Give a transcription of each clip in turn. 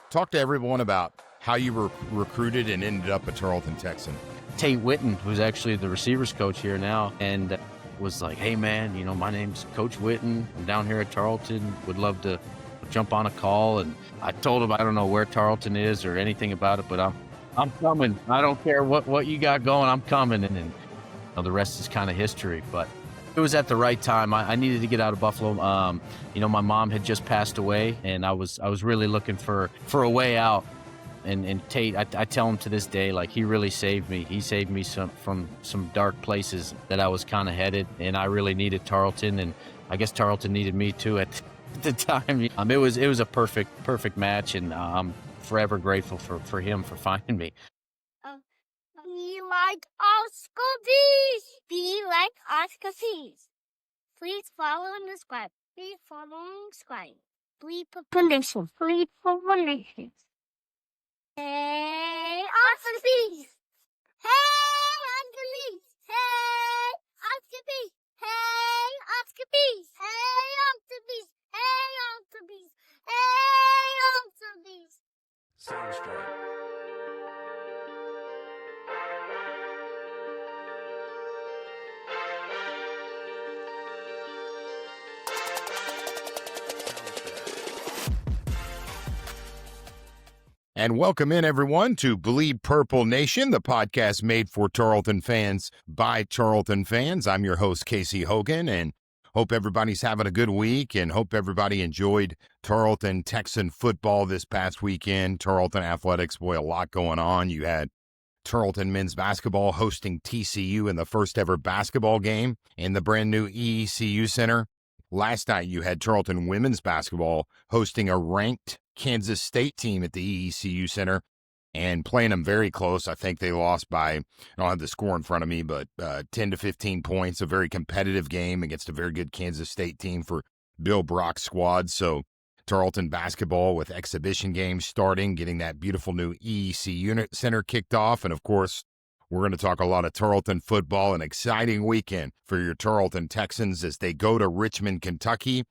Talk to everyone about how you were recruited and ended up a Tarleton Texan. Tate Witten, who's actually the receivers coach here now, and was like, hey, man, my name's Coach Witten. I'm down here at Tarleton. Would love to jump on a call. And I told him I don't know where Tarleton is or anything about it, but I'm coming. I don't care what you got going. I'm coming. And the rest is kind of history. But it was at the right time. I needed to get out of Buffalo. My mom had just passed away, and I was really looking for a way out. And Tate, I tell him to this day, like, he really saved me. He saved me from some dark places that I was kind of headed, and I really needed Tarleton, and I guess Tarleton needed me too at the time. It was a perfect match, and I'm forever grateful for him for finding me. Be like Oscar Bees. Be like Oscar Bees. Please follow and subscribe. Please follow and subscribe. Please permission. Please permission. Hey, Oscar Bees. Hey, Oscar Bees. Hey, Oscar Bees. Hey, Oscar Bees. Hey, Oscar Bees. Hey, Oscar Bees. Hey, Oscar Bees. Sound straight. And welcome in, everyone, to Bleed Purple Nation, the podcast made for Tarleton fans by Tarleton fans. I'm your host, Casey Hogan, and hope everybody's having a good week and hope everybody enjoyed Tarleton Texan football this past weekend. Tarleton athletics, boy, a lot going on. You had Tarleton men's basketball hosting TCU in the first ever basketball game in the brand new ECU Center. Last night, you had Tarleton women's basketball hosting a ranked Kansas State team at the ECU Center and playing them very close. I think they lost by, I don't have the score in front of me, but 10 to 15 points, a very competitive game against a very good Kansas State team for Bill Brock's squad. So Tarleton basketball with exhibition games starting, getting that beautiful new ECU Center kicked off. And of course, we're going to talk a lot of Tarleton football, an exciting weekend for your Tarleton Texans as they go to Richmond, Kentucky.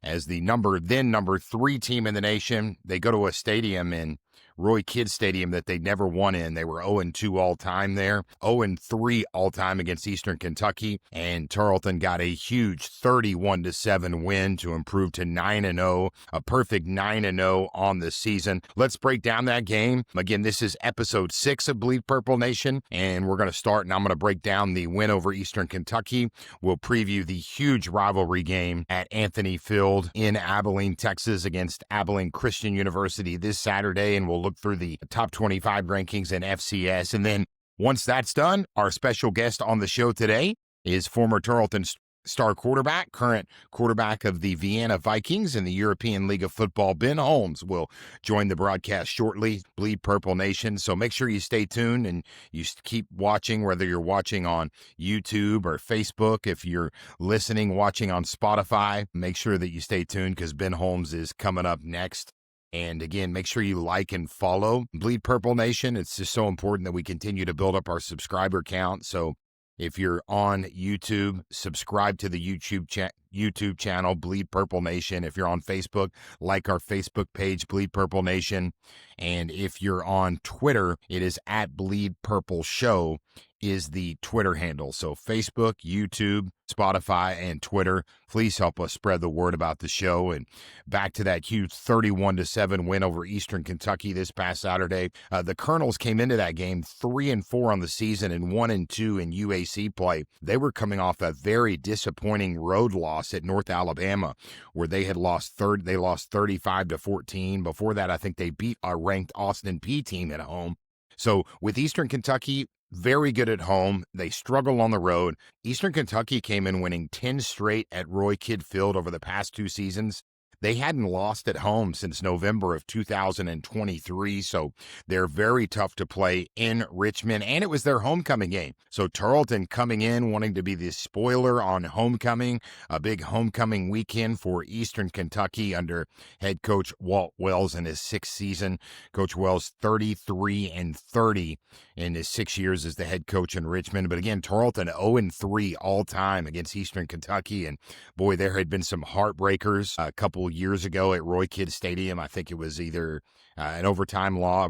As the number 3 team in the nation, they go to a stadium in Roy Kidd Stadium that they never won in. They were 0-2 all-time there, 0-3 all-time against Eastern Kentucky, and Tarleton got a huge 31-7 win to improve to 9-0, a perfect 9-0 on the season. Let's break down that game. Again, this is episode 6 of Bleed Purple Nation, and we're going to start, and I'm going to break down the win over Eastern Kentucky. We'll preview the huge rivalry game at Anthony Field in Abilene, Texas against Abilene Christian University this Saturday, and we'll look through the top 25 rankings in FCS. And then once that's done, our special guest on the show today is former Tarleton star quarterback, current quarterback of the Vienna Vikings in the European League of Football, Ben Holmes, will join the broadcast shortly. Bleed Purple Nation. So make sure you stay tuned and you keep watching, whether you're watching on YouTube or Facebook. If you're watching on Spotify, make sure that you stay tuned because Ben Holmes is coming up next. And again, make sure you like and follow Bleed Purple Nation. It's just so important that we continue to build up our subscriber count. So if you're on YouTube, subscribe to the YouTube channel, Bleed Purple Nation. If you're on Facebook, like our Facebook page, Bleed Purple Nation. And if you're on Twitter, it is at Bleed Purple Show is the Twitter handle. So Facebook, YouTube, Spotify, and Twitter. Please help us spread the word about the show. And back to that huge 31-7 win over Eastern Kentucky this past Saturday. The Colonels came into that game 3-4 on the season and 1-2 in UAC play. They were coming off a very disappointing road loss at North Alabama, where they had lost 35-14. Before that, I think they beat a ranked Austin Peay team at home. So with Eastern Kentucky, very good at home. They struggle on the road. Eastern Kentucky came in winning 10 straight at Roy Kidd Field over the past 2 seasons. They hadn't lost at home since November of 2023, so they're very tough to play in Richmond, and it was their homecoming game. So Tarleton coming in, wanting to be the spoiler on homecoming, a big homecoming weekend for Eastern Kentucky under head coach Walt Wells in his 6th season. Coach Wells 33-30 in his 6 years as the head coach in Richmond. But again, Tarleton 0-3 all time against Eastern Kentucky, and boy, there had been some heartbreakers a couple couple years ago at Roy Kidd Stadium. I think it was either an overtime a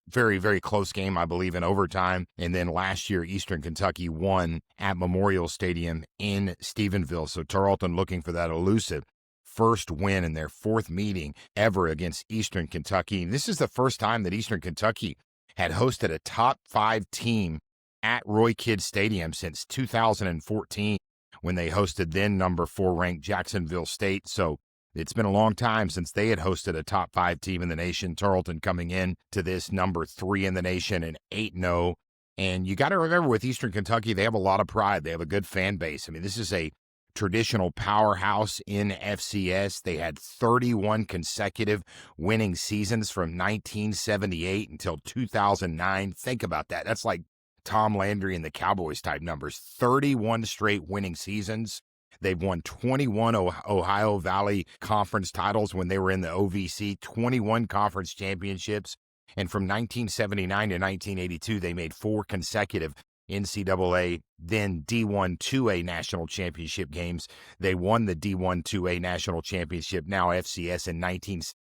very, very close game, I believe, in overtime. And then last year, Eastern Kentucky won at Memorial Stadium in Stephenville. So Tarleton looking for that elusive first win in their fourth meeting ever against Eastern Kentucky. This is the first time that Eastern Kentucky had hosted a top 5 team at Roy Kidd Stadium since 2014 when they hosted then number 4 ranked Jacksonville State. So it's been a long time since they had hosted a top 5 team in the nation. Tarleton coming in to this number 3 in the nation and 8-0. And you got to remember with Eastern Kentucky, they have a lot of pride. They have a good fan base. I mean, this is a traditional powerhouse in FCS. They had 31 consecutive winning seasons from 1978 until 2009. Think about that. That's like Tom Landry and the Cowboys type numbers. 31 straight winning seasons. They've won 21 Ohio Valley Conference titles when they were in the OVC, 21 conference championships. And from 1979 to 1982, they made 4 consecutive NCAA, then D1 2A national championship games. They won the D1 2A national championship, now FCS, in 1979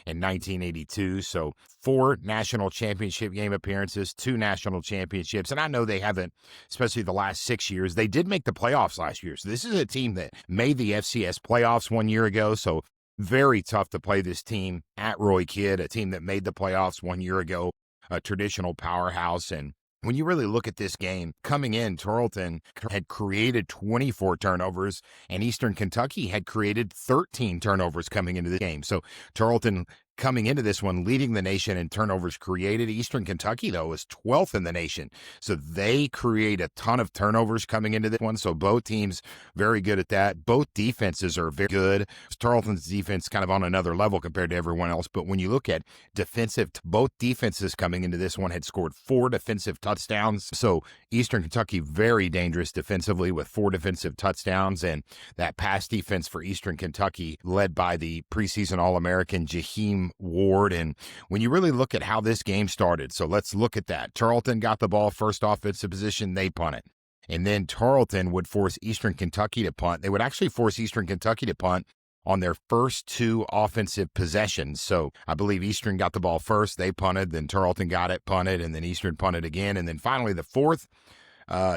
and 1982. So 4 national championship game appearances, 2 national championships. And I know they haven't, especially the last 6 years, they did make the playoffs last year. So this is a team that made the FCS playoffs 1 year ago. So very tough to play this team at Roy Kidd, a team that made the playoffs 1 year ago, a traditional powerhouse. And when you really look at this game, coming in, Tarleton had created 24 turnovers, and Eastern Kentucky had created 13 turnovers coming into the game. So Tarleton coming into this one, leading the nation in turnovers created. Eastern Kentucky, though, was 12th in the nation. So they create a ton of turnovers coming into this one. So both teams very good at that. Both defenses are very good. Tarleton's defense kind of on another level compared to everyone else. But when you look at defensive, both defenses coming into this one had scored 4 defensive touchdowns. So Eastern Kentucky very dangerous defensively with 4 defensive touchdowns. And that pass defense for Eastern Kentucky led by the preseason All-American Jaheim Ward. And when you really look at how this game started, so let's look at that. Tarleton got the ball first offensive position, they punt it. And then Tarleton would force Eastern Kentucky to punt. They would actually force Eastern Kentucky to punt on their first 2 offensive possessions. So I believe Eastern got the ball first, they punted, then Tarleton 48 it, punted, and then Eastern punted again. And then finally the 4th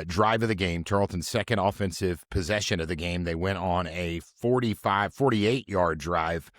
drive of the game, Tarleton's second offensive possession of the game, they went on a 48-yard drive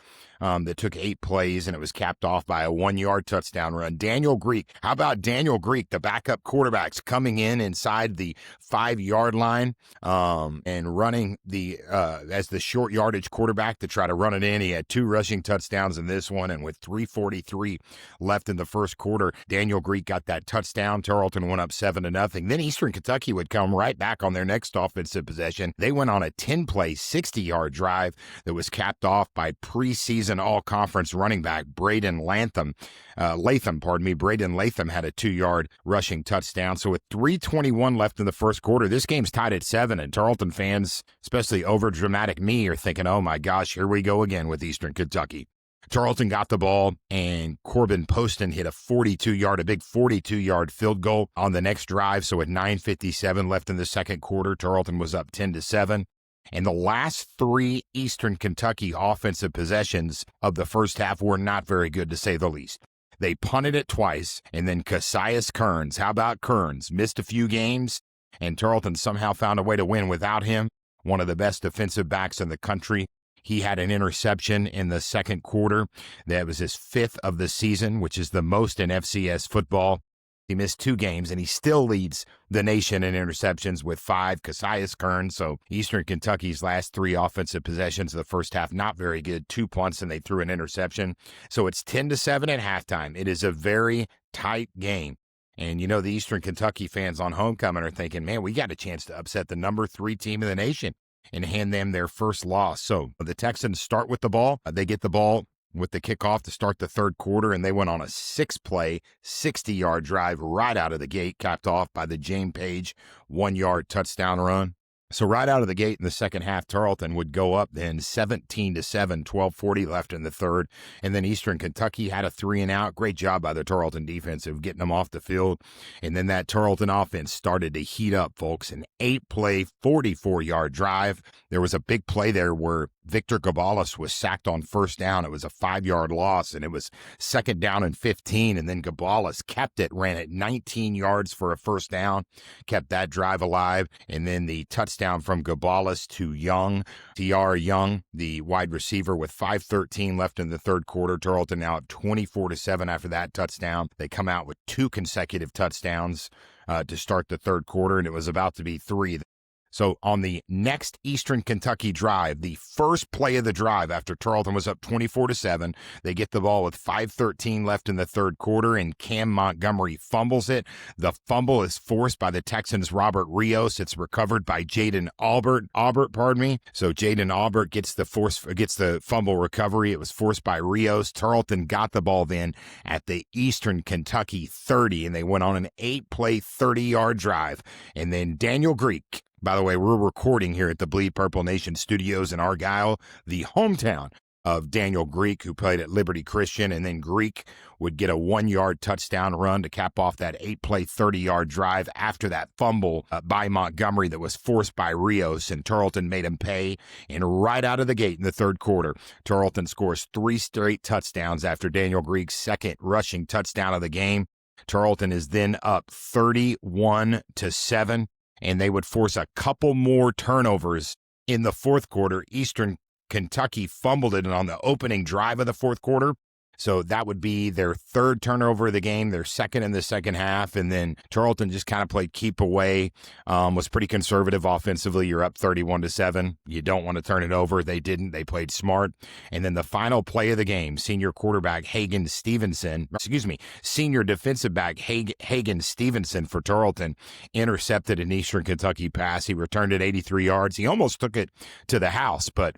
that took 8 plays, and it was capped off by a 1-yard touchdown run. Daniel Greek, how about Daniel Greek, the backup quarterback's coming in inside the 5-yard line and running as the short yardage quarterback to try to run it in. He had 2 rushing touchdowns in this one, and with 3:43 left in the first quarter, Daniel Greek got that touchdown. Tarleton went up 7-0. Then Eastern Kentucky would come right back on their next offensive possession. They went on a 10-play, 60-yard drive that was capped off by preseason all-conference running back Braden Latham. Braden Latham had a 2-yard rushing touchdown. So with 3:21 left in the first quarter, this game's tied at 7, and Tarleton fans, especially over-dramatic me, are thinking, oh my gosh, here we go again with Eastern Kentucky. Tarleton got the ball, and Corbin Poston hit a big 42-yard field goal on the next drive. So with 9:57 left in the second quarter, Tarleton was up 10-7. And the last 3 Eastern Kentucky offensive possessions of the first half were not very good, to say the least. They punted it twice, and then Cassius Kearns, how about Kearns, missed a few games, and Tarleton somehow found a way to win without him, one of the best defensive backs in the country. He had an interception in the second quarter. That was his 5th of the season, which is the most in FCS football. He missed 2 games, and he still leads the nation in interceptions with 5, Cassius Kearns. So Eastern Kentucky's last 3 offensive possessions of the first half, not very good. 2 punts, and they threw an interception. So it's 10-7 at halftime. It is a very tight game. And, you know, the Eastern Kentucky fans on homecoming are thinking, man, we got a chance to upset the number 3 team in the nation and hand them their first loss. So the Texans start with the ball. They get the ball with the kickoff to start the third quarter, and they went on a 6-play, 60-yard drive right out of the gate, capped off by the James Page 1-yard touchdown run. So right out of the gate in the second half, Tarleton would go up then 17-7, 12:40 left in the third. And then Eastern Kentucky had a 3-and-out. Great job by the Tarleton defense of getting them off the field. And then that Tarleton offense started to heat up, folks. An 8-play, 44-yard drive. There was a big play there where Victor Gabalis was sacked on first down. It was a 5-yard loss, and it was second down and 15, and then Gabalis kept it, ran it 19 yards for a first down, kept that drive alive, and then the touchdown from Gabalis to Young, T.R. Young, the wide receiver, with 5:13 left in the third quarter. Tarleton now up 24-7 after that touchdown. They come out with 2 consecutive touchdowns to start the third quarter, and it was about to be 3. So on the next Eastern Kentucky drive, the first play of the drive after Tarleton was up 24-7, they get the ball with 5:13 left in the third quarter, and Cam Montgomery fumbles it. The fumble is forced by the Texans' Robert Rios. It's recovered by Jaden Albert. So Jaden Albert gets the fumble recovery. It was forced by Rios. Tarleton got the ball then at the Eastern Kentucky 30, and they went on an 8-play, 30-yard drive. And then Daniel Greek. By the way, we're recording here at the Bleed Purple Nation studios in Argyle, the hometown of Daniel Greek, who played at Liberty Christian. And then Greek would get a 1-yard touchdown run to cap off that 8-play, 30-yard drive after that fumble by Montgomery that was forced by Rios, and Tarleton made him pay. And right out of the gate in the third quarter, Tarleton scores 3 straight touchdowns after Daniel Greek's second rushing touchdown of the game. Tarleton is then up 31-7. And they would force a couple more turnovers in the fourth quarter. Eastern Kentucky fumbled it on the opening drive of the fourth quarter. So that would be their 3rd turnover of the game, their 2nd in the second half. And then Tarleton just kind of played keep away, was pretty conservative offensively. You're up 31-7. You don't want to turn it over. They didn't. They played smart. And then the final play of the game, senior defensive back Hagen Stevenson for Tarleton intercepted an Eastern Kentucky pass. He returned it 83 yards. He almost took it to the house, but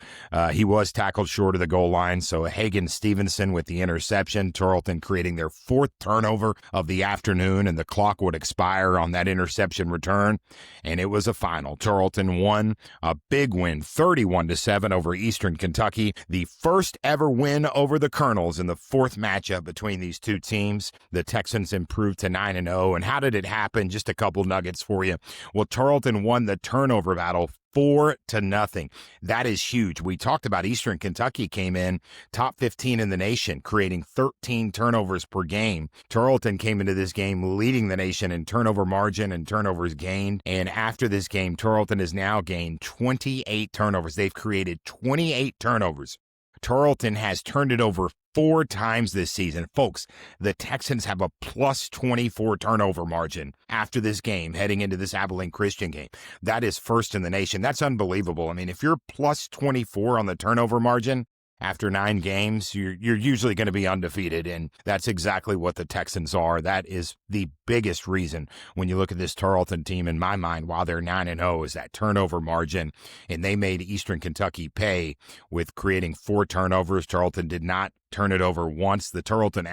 he was tackled short of the goal line. So Hagen Stevenson with the interception, Tarleton creating their 4th turnover of the afternoon, and the clock would expire on that interception return, and it was a final. Tarleton won a big win, 31-7 over Eastern Kentucky, the first ever win over the Colonels in the 4th matchup between these two teams. The Texans improved to 9-0, and how did it happen? Just a couple nuggets for you. Well, Tarleton won the turnover battle 4-0. That is huge. We talked about Eastern Kentucky came in top 15 in the nation, creating 13 turnovers per game. Tarleton came into this game leading the nation in turnover margin and turnovers gained. And after this game, Tarleton has now gained 28 turnovers. They've created 28 turnovers. Tarleton has turned it over 4 times this season. Folks, the Texans have a plus 24 turnover margin after this game, heading into this Abilene Christian game. That is first in the nation. That's unbelievable. I mean, if you're plus 24 on the turnover margin after 9 games, you're usually going to be undefeated, and that's exactly what the Texans are. That is the biggest reason when you look at this Tarleton team, in my mind, while they're 9-0, is that turnover margin, and they made Eastern Kentucky pay with creating 4 turnovers. Tarleton did not turn it over once. The Tarleton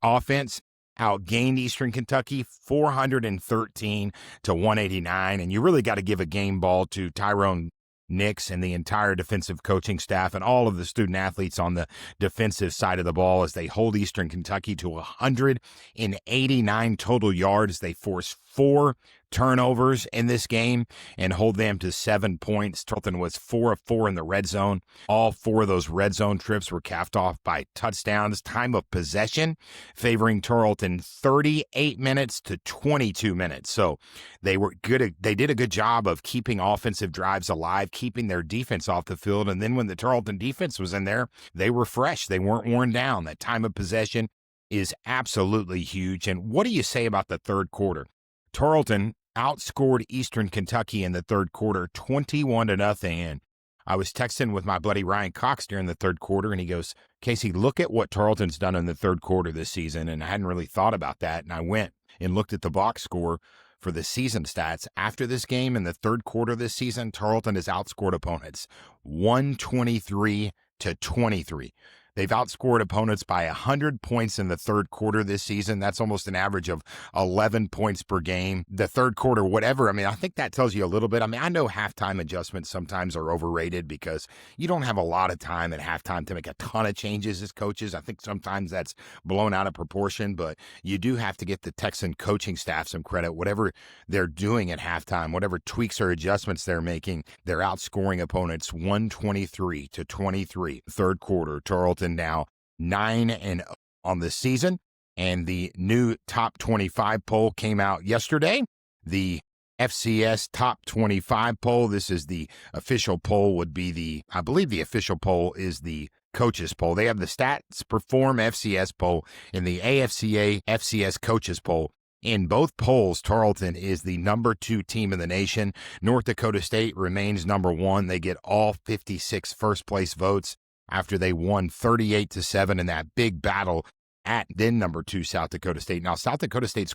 offense outgained Eastern Kentucky 413-189, and you really got to give a game ball to Tyrone Nix and the entire defensive coaching staff and all of the student athletes on the defensive side of the ball as they hold Eastern Kentucky to 189 total yards. They force 4 turnovers in this game and hold them to 7 points. Tarleton was 4 of 4 in the red zone. All 4 of those red zone trips were capped off by touchdowns. Time of possession favoring Tarleton 38 minutes to 22 minutes. So they were good. They did a good job of keeping offensive drives alive, keeping their defense off the field. And then when the Tarleton defense was in there, they were fresh. They weren't worn down. That time of possession is absolutely huge. And what do you say about the third quarter? Tarleton outscored Eastern Kentucky in the third quarter 21-0. And I was texting with my buddy Ryan Cox during the third quarter, and he goes, Casey, look at what Tarleton's done in the third quarter this season. And I hadn't really thought about that. And I went and looked at the box score for the season stats. After this game in the third quarter this season, Tarleton has outscored opponents 123-23. They've outscored opponents by 100 points in the third quarter this season. That's almost an average of 11 points per game. The third quarter, whatever. I mean, I think that tells you a little bit. I mean, I know halftime adjustments sometimes are overrated because you don't have a lot of time at halftime to make a ton of changes as coaches. I think sometimes that's blown out of proportion, but you do have to get the Texan coaching staff some credit. Whatever they're doing at halftime, whatever tweaks or adjustments they're making, they're outscoring opponents 123-23. Third quarter, Tarleton now 9-0 on the season, and the new top 25 poll came out yesterday. The FCS top 25 poll. This is the official poll. I believe the official poll is the coaches poll. They have the Stats Perform FCS poll and the AFCA FCS coaches poll. In both polls, Tarleton is the number 2 team in the nation. North Dakota State remains number 1. They get all 56 first-place votes after they won 38-7 in that big battle at then number 2 South Dakota State. Now, South Dakota State's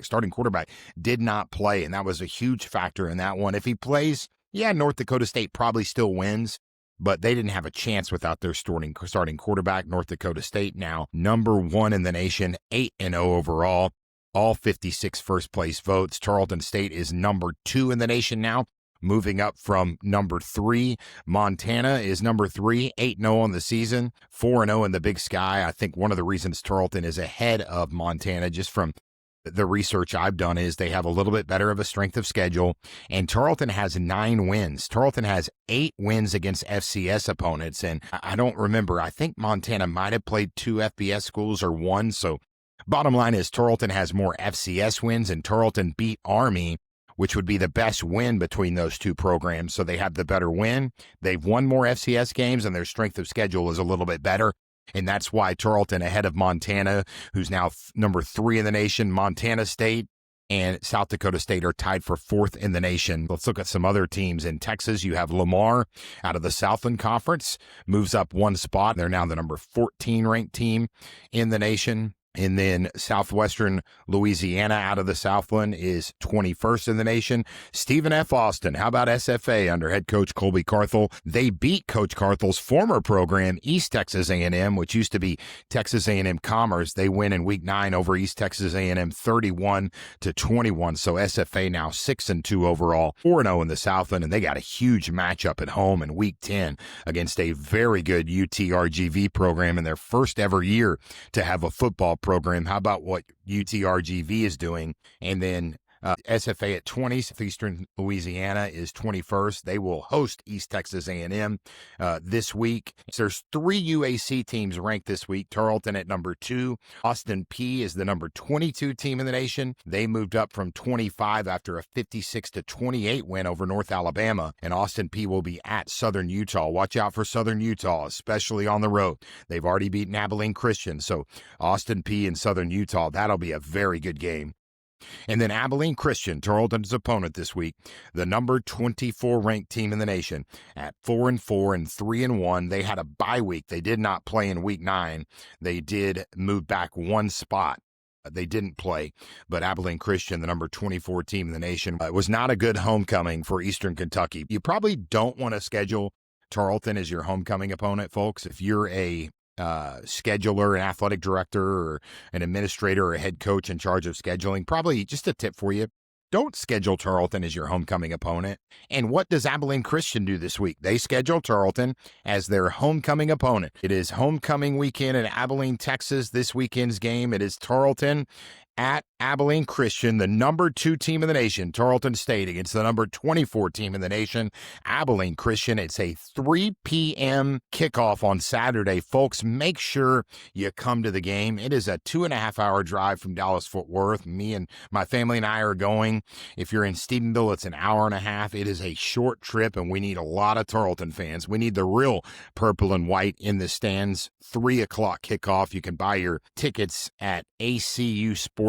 starting quarterback, did not play, and that was a huge factor in that one. If he plays, North Dakota State probably still wins, but they didn't have a chance without their starting quarterback. North Dakota State now number 1 in the nation, 8-0 overall. All 56 first-place votes. Tarleton State is number 2 in the nation now, moving up from number 3. Montana is number 3, 8-0 on the season, 4-0 in the Big Sky. I think one of the reasons Tarleton is ahead of Montana, just from the research I've done, is they have a little bit better of a strength of schedule, and Tarleton has 9 wins. Tarleton has 8 wins against FCS opponents, and I don't remember. I think Montana might have played 2 FBS schools or 1, so bottom line is Tarleton has more FCS wins, and Tarleton beat Army, which would be the best win between those two programs. So they have the better win. They've won more FCS games, and their strength of schedule is a little bit better. And that's why Tarleton ahead of Montana, who's now number 3 in the nation. Montana State and South Dakota State are tied for 4th in the nation. Let's look at some other teams. In Texas, you have Lamar out of the Southland Conference, moves up 1 spot. They're now the number 14 ranked team in the nation. And then Southwestern Louisiana out of the Southland is 21st in the nation. Stephen F. Austin, how about SFA under head coach Colby Carthel? They beat Coach Carthel's former program, East Texas A&M, which used to be Texas A&M Commerce. They win in Week 9 over East Texas A&M 31-21. So SFA now 6-2 overall, 4-0 in the Southland, and they got a huge matchup at home in Week 10 against a very good UTRGV program in their first ever year to have a football program. How about what UTRGV is doing? And then SFA at 20, Southeastern Louisiana is 21st. They will host East Texas A&M this week. So there's 3 UAC teams ranked this week. Tarleton at number 2. Austin Peay is the number 22 team in the nation. They moved up from 25 after a 56-28 win over North Alabama. And Austin Peay will be at Southern Utah. Watch out for Southern Utah, especially on the road. They've already beaten Abilene Christian. So Austin Peay and Southern Utah, that'll be a very good game. And then Abilene Christian, Tarleton's opponent this week, the number 24 ranked team in the nation at 4-4 and 3-1. They had a bye week. They did not play in Week 9. They did move back 1 spot. They didn't play, but Abilene Christian, the number 24 team in the nation, was not a good homecoming for Eastern Kentucky. You probably don't want to schedule Tarleton as your homecoming opponent, folks. If you're a scheduler, an athletic director, or an administrator, or a head coach in charge of scheduling, probably just a tip for you. Don't schedule Tarleton as your homecoming opponent. And what does Abilene Christian do this week? They schedule Tarleton as their homecoming opponent. It is homecoming weekend in Abilene, Texas. This weekend's game, it is Tarleton at Abilene Christian, the number 2 team in the nation, Tarleton State, against the number 24 team in the nation, Abilene Christian. It's a 3 p.m. kickoff on Saturday. Folks, make sure you come to the game. It is a 2.5-hour drive from Dallas-Fort Worth. Me and my family and I are going. If you're in Stephenville, it's an hour and a half. It is a short trip, and we need a lot of Tarleton fans. We need the real purple and white in the stands. 3 o'clock kickoff. You can buy your tickets at ACUSports.com,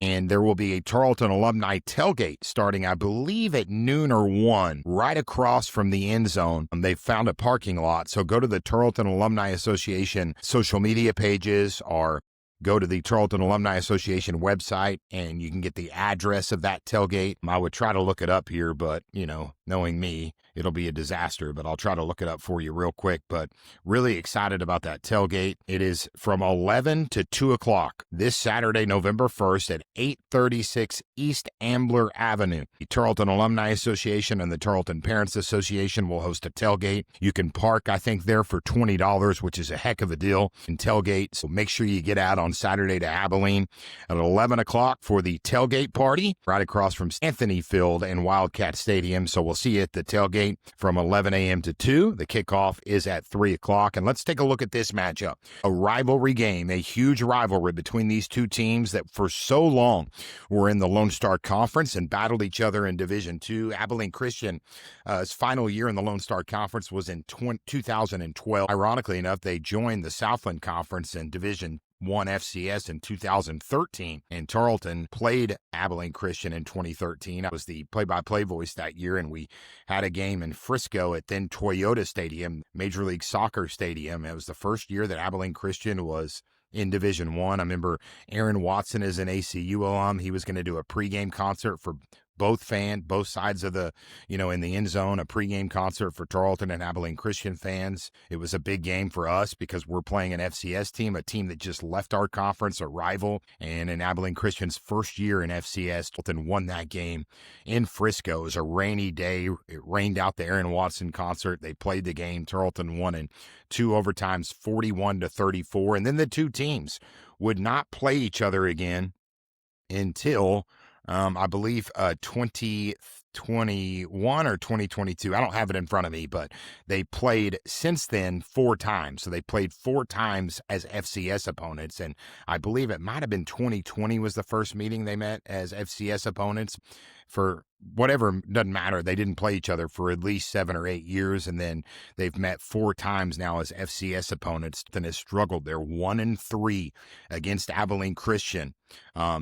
and there will be a Tarleton alumni tailgate starting, I believe, at noon or 1, right across from the end zone. They've found a parking lot, so go to the Tarleton Alumni Association social media pages or go to the Tarleton Alumni Association website, and you can get the address of that tailgate. I would try to look it up here, but, knowing me, it'll be a disaster, but I'll try to look it up for you real quick. But really excited about that tailgate. It is from 11 to 2 o'clock this Saturday, November 1st at 836 East Ambler Avenue. The Tarleton Alumni Association and the Tarleton Parents Association will host a tailgate. You can park, I think, there for $20, which is a heck of a deal in tailgate. So make sure you get out on Saturday to Abilene at 11 o'clock for the tailgate party right across from Anthony Field and Wildcat Stadium. So we'll see you at the tailgate from 11 a.m. to 2. The kickoff is at 3 o'clock. And let's take a look at this matchup. A rivalry game, a huge rivalry between these two teams that for so long were in the Lone Star Conference and battled each other in Division II. Abilene Christian's final year in the Lone Star Conference was in 2012. Ironically enough, they joined the Southland Conference in Division I FCS in 2013, and Tarleton played Abilene Christian in 2013. I was the play-by-play voice that year, and we had a game in Frisco at then Toyota Stadium, Major League Soccer Stadium. It was the first year that Abilene Christian was in Division I. I remember Aaron Watson is an ACU alum. He was going to do a pregame concert for both sides of the, in the end zone, a pregame concert for Tarleton and Abilene Christian fans. It was a big game for us because we're playing an FCS team, a team that just left our conference, a rival. And in Abilene Christian's first year in FCS, Tarleton won that game in Frisco. It was a rainy day. It rained out the Aaron Watson concert. They played the game. Tarleton won in 2 overtimes, 41-34. And then the two teams would not play each other again until I believe 2021 or 2022. I don't have it in front of me, but they played since then 4 times. So they played 4 times as FCS opponents. And I believe it might have been 2020 was the first meeting they met as FCS opponents. For whatever, doesn't matter. They didn't play each other for at least 7 or 8 years, and then they've met 4 times now as FCS opponents and has struggled. They're 1-3 against Abilene Christian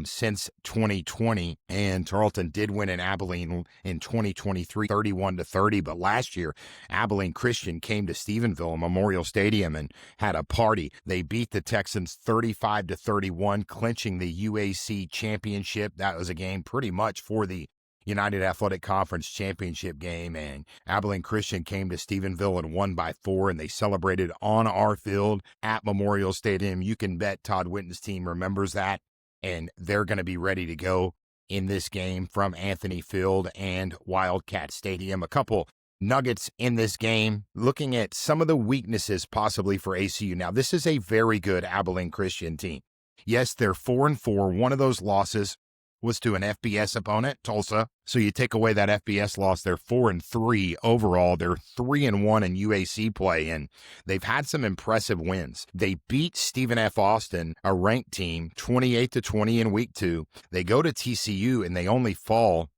since 2020, and Tarleton did win in Abilene in 2023, 31-30. But last year, Abilene Christian came to Stephenville Memorial Stadium and had a party. They beat the Texans 35-31, clinching the UAC championship. That was a game pretty much for the United Athletic Conference championship game, and Abilene Christian came to Stephenville and won by 4, and they celebrated on our field at Memorial Stadium. You can bet Todd Whitten's team remembers that, and they're going to be ready to go in this game from Anthony Field and Wildcat Stadium. A couple nuggets in this game, looking at some of the weaknesses possibly for ACU. Now, this is a very good Abilene Christian team. Yes, they're 4-4. One of those losses was to an FBS opponent, Tulsa. So you take away that FBS loss, they're 4-3 overall. They're 3-1 in UAC play, and they've had some impressive wins. They beat Stephen F. Austin, a ranked team, 28-20 in week 2. They go to TCU and they only fall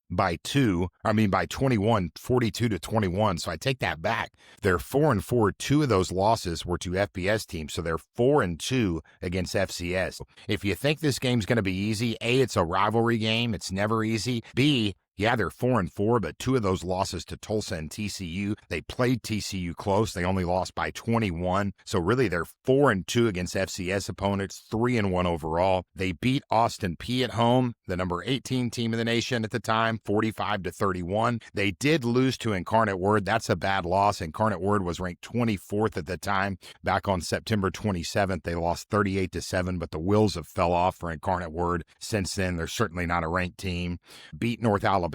by 21, 42-21. So I take that back. They're 4-4. 2 of those losses were to FBS teams. So they're 4-2 against FCS. If you think this game's going to be easy, A, it's a rivalry game. It's never easy. B, yeah, they're 4-4, but 2 of those losses to Tulsa and TCU, they played TCU close. They only lost by 21. So really, they're 4-2 against FCS opponents, 3-1 overall. They beat Austin P at home, the number 18 team in the nation at the time, 45-31. They did lose to Incarnate Word. That's a bad loss. Incarnate Word was ranked 24th at the time. Back on September 27th, they lost 38-7, but the wheels have fell off for Incarnate Word. Since then, they're certainly not a ranked team. Beat North Alabama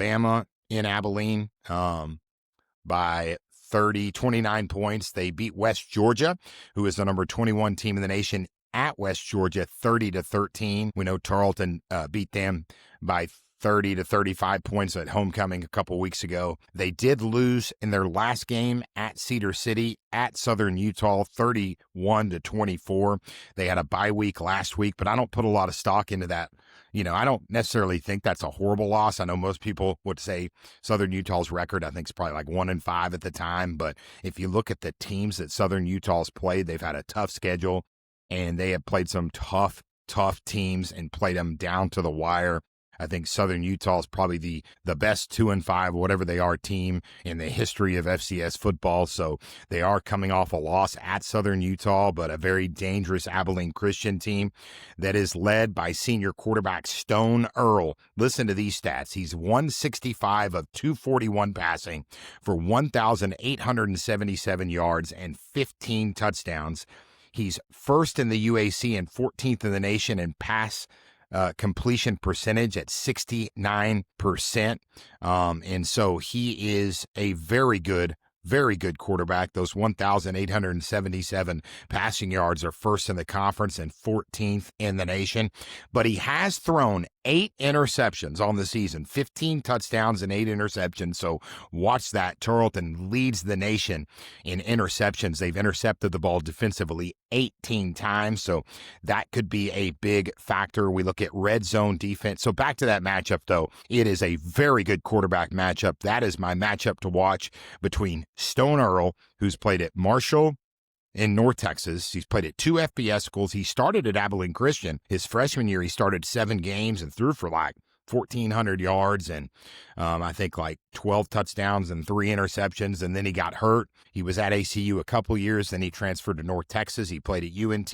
in Abilene by 29 points. They beat West Georgia, who is the number 21 team in the nation, at West Georgia, 30-13. We know Tarleton beat them by 30-35 points at homecoming a couple weeks ago. They did lose in their last game at Cedar City at Southern Utah, 31-24. They had a bye week last week, but I don't put a lot of stock into that. I don't necessarily think that's a horrible loss. I know most people would say Southern Utah's record, I think, is probably like 1-5 at the time. But if you look at the teams that Southern Utah's played, they've had a tough schedule, and they have played some tough teams and played them down to the wire. I think Southern Utah is probably the best 2-5, whatever they are, team in the history of FCS football. So they are coming off a loss at Southern Utah, but a very dangerous Abilene Christian team that is led by senior quarterback Stone Earl. Listen to these stats. He's 165 of 241 passing for 1,877 yards and 15 touchdowns. He's first in the UAC and 14th in the nation in pass completion percentage at 69%. And so he is a very good quarterback. Those 1,877 passing yards are first in the conference and 14th in the nation. But he has thrown 8 interceptions on the season, 15 touchdowns and 8 interceptions. So watch that. Tarleton leads the nation in interceptions. They've intercepted the ball defensively 18 times. So that could be a big factor. We look at red zone defense. So back to that matchup, though. It is a very good quarterback matchup. That is my matchup to watch between Stone Earl, who's played at Marshall in North Texas. He's played at 2 FBS schools. He started at Abilene Christian. His freshman year, he started 7 games and threw for like 1,400 yards and I think like 12 touchdowns and 3 interceptions. And then he got hurt. He was at ACU a couple years. Then he transferred to North Texas. He played at UNT.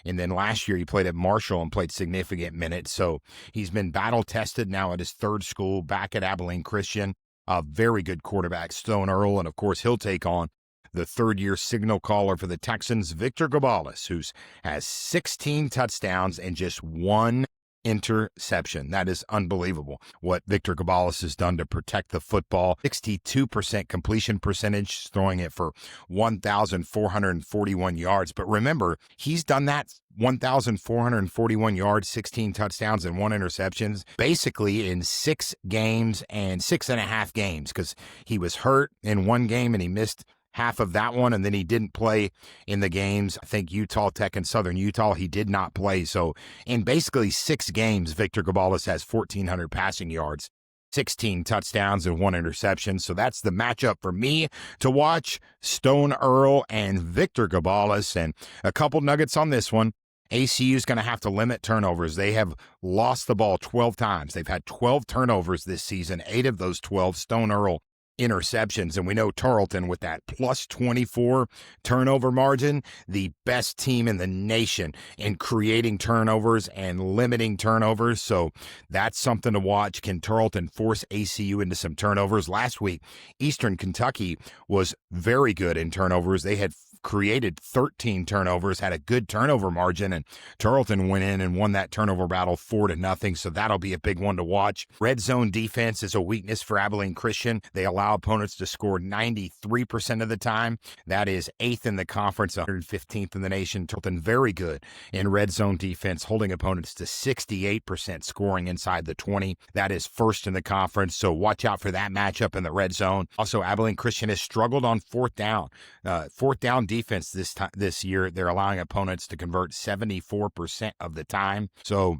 And then last year he played at Marshall and played significant minutes. So he's been battle tested now at his 3rd school, back at Abilene Christian. A very good quarterback, Stone Earl. And of course, he'll take on the 3rd-year signal caller for the Texans, Victor Gabales, who has 16 touchdowns and just 1 interception. That is unbelievable what Victor Gabales has done to protect the football. 62% completion percentage, throwing it for 1,441 yards. But remember, he's done that 1,441 yards, 16 touchdowns, and 1 interception, basically in 6 games and 6.5 games, because he was hurt in 1 game and he missed half of that one, and then he didn't play in the games. I think Utah Tech and Southern Utah, he did not play. So in basically 6 games, Victor Gabales has 1,400 passing yards, 16 touchdowns, and 1 interception. So that's the matchup for me to watch, Stone Earl and Victor Gabales. And a couple nuggets on this one. ACU is going to have to limit turnovers. They have lost the ball 12 times. They've had 12 turnovers this season, 8 of those 12 Stone Earl interceptions. And we know Tarleton, with that plus 24 turnover margin, the best team in the nation in creating turnovers and limiting turnovers. So that's something to watch. Can Tarleton force ACU into some turnovers? Last week, Eastern Kentucky was very good in turnovers. They had created 13 turnovers, had a good turnover margin, and Tarleton went in and won that turnover battle 4-0. So that'll be a big one to watch. Red zone defense is a weakness for Abilene Christian. They allow opponents to score 93% of the time. That is 8th in the conference, 115th in the nation. Tarleton very good in red zone defense, holding opponents to 68% scoring inside the 20. That is 1st in the conference. So watch out for that matchup in the red zone. Also, Abilene Christian has struggled on 4th down. 4th down defense this year, they're allowing opponents to convert 74% of the time. So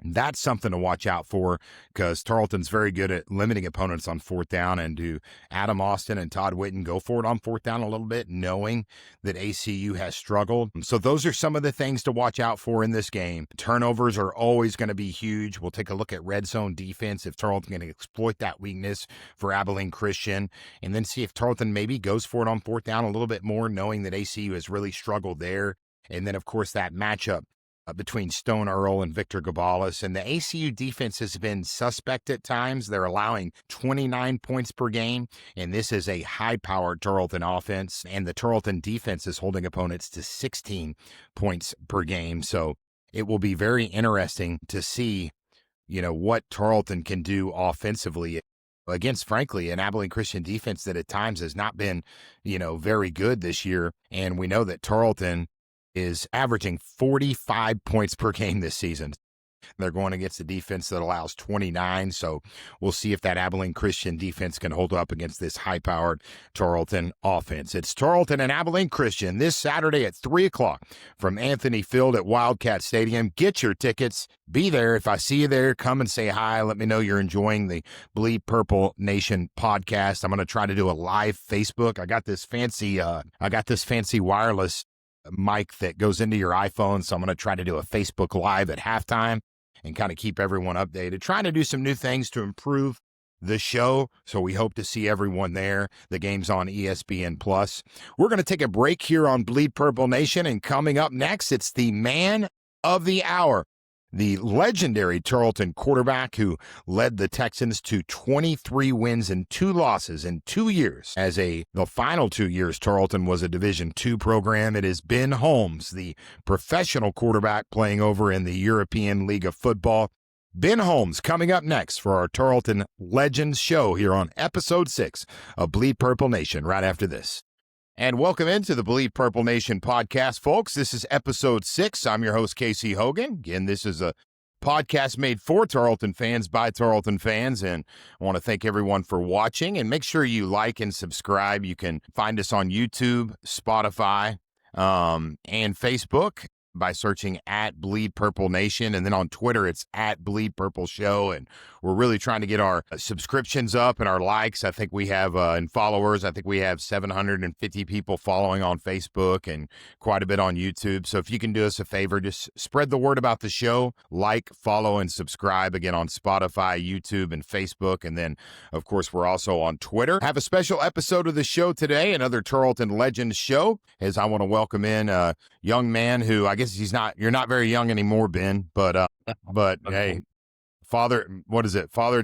that's something to watch out for, because Tarleton's very good at limiting opponents on 4th down. And do Adam Austin and Todd Whitten go for it on 4th down a little bit, knowing that ACU has struggled? So those are some of the things to watch out for in this game. Turnovers are always going to be huge. We'll take a look at red zone defense, if Tarleton can exploit that weakness for Abilene Christian, and then see if Tarleton maybe goes for it on 4th down a little bit more, knowing that ACU has really struggled there. And then, of course, that matchup between Stone Earl and Victor Gabales. And the ACU defense has been suspect at times. They're allowing 29 points per game, and this is a high-powered Tarleton offense, and the Tarleton defense is holding opponents to 16 points per game. So it will be very interesting to see, what Tarleton can do offensively against, frankly, an Abilene Christian defense that at times has not been, very good this year. And we know that Tarleton is averaging 45 points per game this season. They're going against a defense that allows 29, so we'll see if that Abilene Christian defense can hold up against this high-powered Tarleton offense. It's Tarleton and Abilene Christian this Saturday at 3 o'clock from Anthony Field at Wildcat Stadium. Get your tickets. Be there. If I see you there, come and say hi. Let me know you're enjoying the Bleed Purple Nation podcast. I'm going to try to do a live Facebook. I got this fancy wireless mic that goes into your iPhone, so I'm going to try to do a Facebook Live at halftime and kind of keep everyone updated. Trying to do some new things to improve the show, so we hope to see everyone there. The game's on ESPN Plus. We're going to take a break here on Bleed Purple Nation, and coming up next, it's the man of the hour, the legendary Tarleton quarterback who led the Texans to 23 wins and 2 losses in 2 years. The final 2 years, Tarleton was a Division II program. It is Ben Holmes, the professional quarterback playing over in the European League of Football. Ben Holmes coming up next for our Tarleton Legends show here on Episode 6 of Bleed Purple Nation right after this. And welcome into the Bleed Purple Nation podcast, folks. This is Episode 6. I'm your host, Casey Hogan. Again, this is a podcast made for Tarleton fans by Tarleton fans, and I want to thank everyone for watching, and make sure you like and subscribe. You can find us on YouTube, Spotify, and Facebook by searching at Bleed Purple Nation. And then on Twitter, it's at Bleed Purple Show. And we're really trying to get our subscriptions up and our likes. I think we have, and followers, I think we have 750 people following on Facebook and quite a bit on YouTube. So if you can do us a favor, just spread the word about the show, like, follow, and subscribe again on Spotify, YouTube, and Facebook. And then, of course, we're also on Twitter. Have a special episode of the show today, another Tarleton Legends show, as I want to welcome in a young man who, I guess you're not very young anymore, Ben, but hey, Father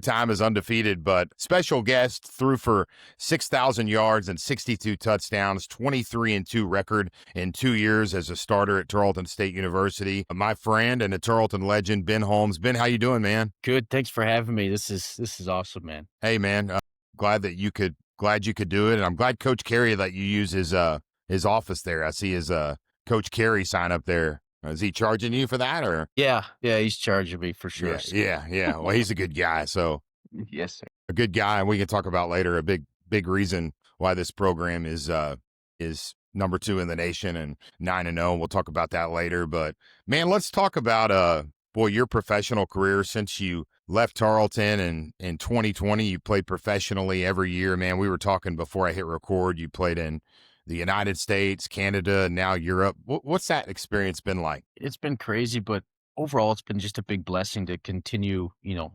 Time is undefeated, but special guest, threw for 6,000 yards and 62 touchdowns, 23-2 record in 2 years as a starter at Tarleton State University. My friend and a Tarleton legend, Ben Holmes. Ben, how you doing, man? Good. Thanks for having me. This is awesome, man. Hey, man, glad you could do it, and I'm glad Coach Carey let you use his office there. I see his Coach Carey sign up there. Is he charging you for that, or? Yeah, he's charging me for sure. Yeah. Well, he's a good guy, so. Yes, sir. A good guy, and we can talk about later a big reason why this program is number 2 in the nation and 9-0. We'll talk about that later. But man, let's talk about your professional career since you left Tarleton in 2020. You played professionally every year, man. We were talking before I hit record. You played in the United States, Canada, and now Europe. What's that experience been like? It's been crazy, but overall, it's been just a big blessing to continue,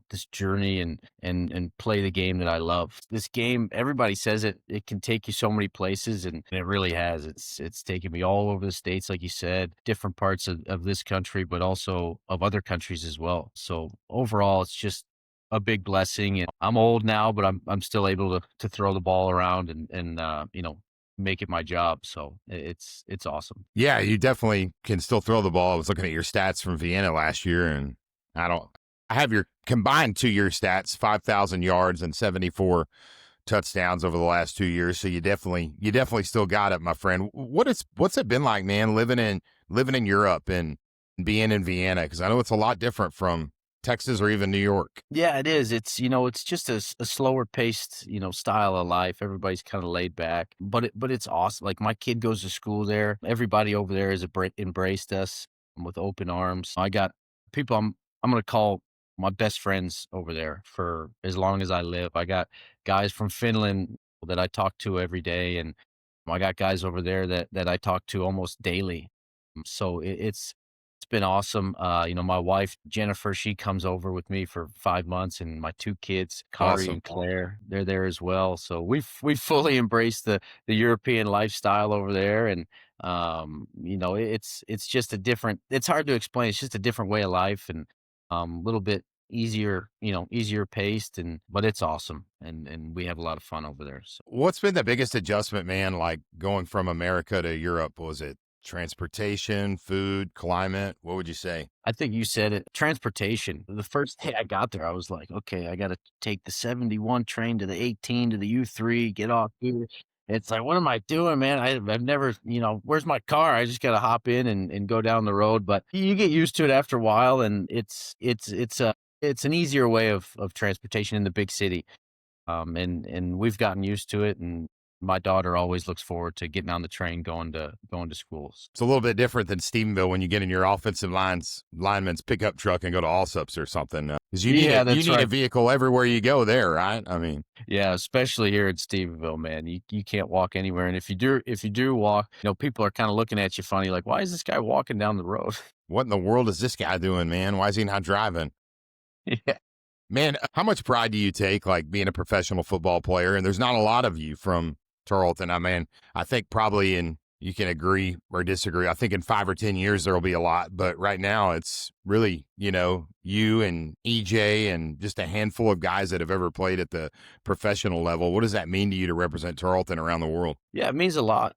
this journey and play the game that I love. This game, everybody says it can take you so many places, and it really has. It's taken me all over the States, like you said, different parts of this country, but also of other countries as well. So overall, it's just a big blessing. And I'm old now, but I'm still able to throw the ball around and make it my job. So it's awesome. Yeah, you definitely can still throw the ball. I was looking at your stats from Vienna last year, and I have your combined 2-year stats, 5,000 yards and 74 touchdowns over the last 2 years. So you definitely still got it, my friend. What's it been like, man, living in Europe and being in Vienna? Because I know it's a lot different from Texas or even New York. Yeah, it is. It's, it's just a slower paced, style of life. Everybody's kind of laid back, but it's awesome. Like, my kid goes to school there. Everybody over there has embraced us with open arms. I got people I'm going to call my best friends over there for as long as I live. I got guys from Finland that I talk to every day, and I got guys over there that I talk to almost daily. So it's been awesome. My wife, Jennifer, she comes over with me for 5 months, and my 2 kids, Kari and Claire, they're there as well. So we fully embraced the European lifestyle over there. And, it's just it's hard to explain. It's just a different way of life, and a little bit easier paced, but it's awesome. And we have a lot of fun over there. So. What's been the biggest adjustment, man, like going from America to Europe? Was it transportation, food, climate? What would you say? I think you said it. Transportation. The first day I got there, I was like, okay, I got to take the 71 train to the 18 to the U3, get off here. It's like, what am I doing, man? I've never, where's my car? I just got to hop in and go down the road. But you get used to it after a while, and it's an easier way of transportation in the big city. And we've gotten used to it, and my daughter always looks forward to getting on the train going to schools. It's a little bit different than Stephenville when you get in your offensive lineman's pickup truck and go to Allsups or something. Because you Yeah, need that's a right. vehicle everywhere you go there, right? I mean, Yeah, especially here in Stephenville, man. You can't walk anywhere. And if you do walk, people are kind of looking at you funny, like, why is this guy walking down the road? what in the world is this guy doing, man? Why is he not driving? Yeah. Man, how much pride do you take, like, being a professional football player? And there's not a lot of you from Tarleton. I mean, I think probably you can agree or disagree. I think in 5 or 10 years, there'll be a lot. But right now, it's really, you and EJ and just a handful of guys that have ever played at the professional level. What does that mean to you to represent Tarleton around the world? Yeah, it means a lot,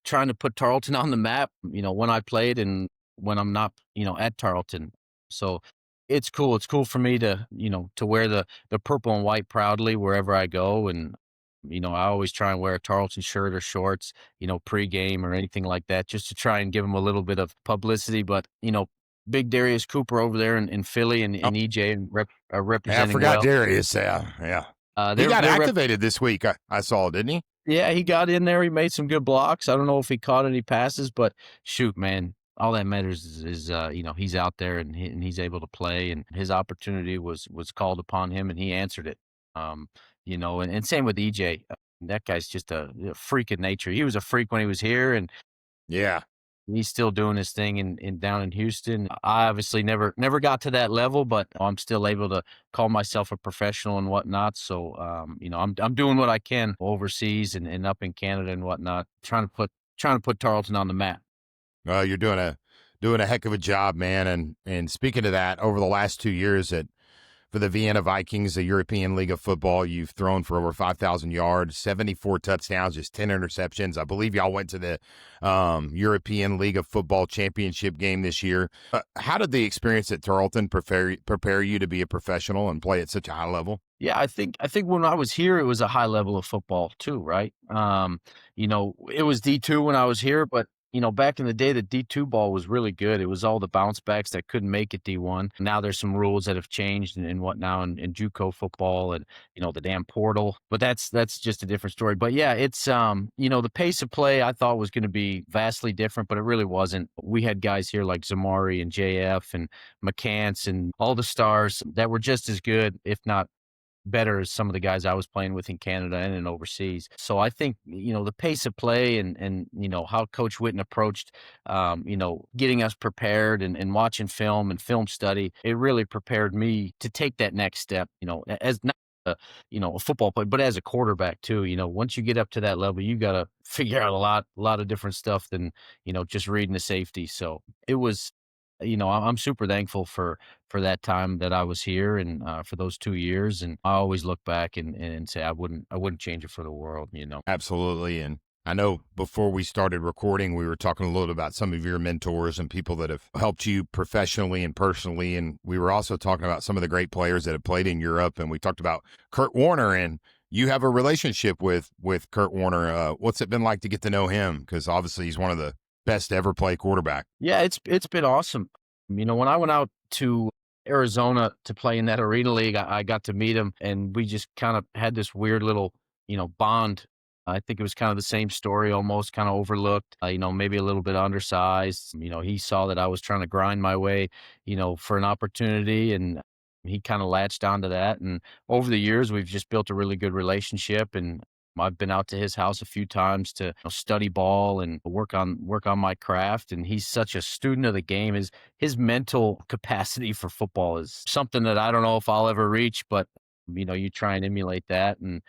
trying to put Tarleton on the map, when I played and when I'm not, at Tarleton. So it's cool. It's cool for me to, to wear the purple and white proudly wherever I go. And, I always try and wear a Tarleton shirt or shorts, pregame or anything like that, just to try and give them a little bit of publicity. But, big Darius Cooper over there in Philly and EJ are Yeah, I representing forgot well. Darius. Yeah. He got activated this week, I saw, didn't he? Yeah, he got in there. He made some good blocks. I don't know if he caught any passes, but shoot, man, all that matters is he's out there and he's able to play, and his opportunity was called upon him, and he answered it. And same with EJ. That guy's just a freak of nature. He was a freak when he was here, and Yeah. he's still doing his thing in down in Houston. I obviously never got to that level, but I'm still able to call myself a professional and whatnot. So, I'm doing what I can overseas and up in Canada and whatnot, trying to put Tarleton on the map. You're doing a heck of a job, man. And speaking of that, over the last 2 years for the Vienna Vikings, the European League of Football, you've thrown for over 5,000 yards, 74 touchdowns, just 10 interceptions. I believe y'all went to the European League of Football championship game this year. How did the experience at Tarleton prepare you to be a professional and play at such a high level? Yeah, I think when I was here, it was a high level of football too, right? It was D2 when I was here, but back in the day, the D2 ball was really good. It was all the bounce backs that couldn't make it D1. Now there's some rules that have changed and what now in JUCO football and, the damn portal. But that's just a different story. But yeah, it's, the pace of play I thought was going to be vastly different, but it really wasn't. We had guys here like Zamari and JF and McCants and all the stars that were just as good, if not better as some of the guys I was playing with in Canada and in overseas. So I think, the pace of play and how Coach Witten approached, getting us prepared and watching film and film study, it really prepared me to take that next step, as not a football player, but as a quarterback too. Once you get up to that level, you got to figure out a lot of different stuff than, just reading the safety. So it was, I'm super thankful for that time that I was here and for those 2 years. And I always look back and say I wouldn't change it for the world, Absolutely. And I know before we started recording, we were talking a little about some of your mentors and people that have helped you professionally and personally. And we were also talking about some of the great players that have played in Europe. And we talked about Kurt Warner, and you have a relationship with Kurt Warner. What's it been like to get to know him? Because obviously he's one of the best to ever play quarterback. Yeah, it's been awesome. When I went out to Arizona to play in that arena league, I got to meet him, and we just kind of had this weird little, bond. I think it was kind of the same story, almost kind of overlooked, maybe a little bit undersized. He saw that I was trying to grind my way, for an opportunity, and he kind of latched onto that. And over the years, we've just built a really good relationship, and I've been out to his house a few times to study ball and work on my craft. And he's such a student of the game. His mental capacity for football is something that I don't know if I'll ever reach, but you try and emulate that. And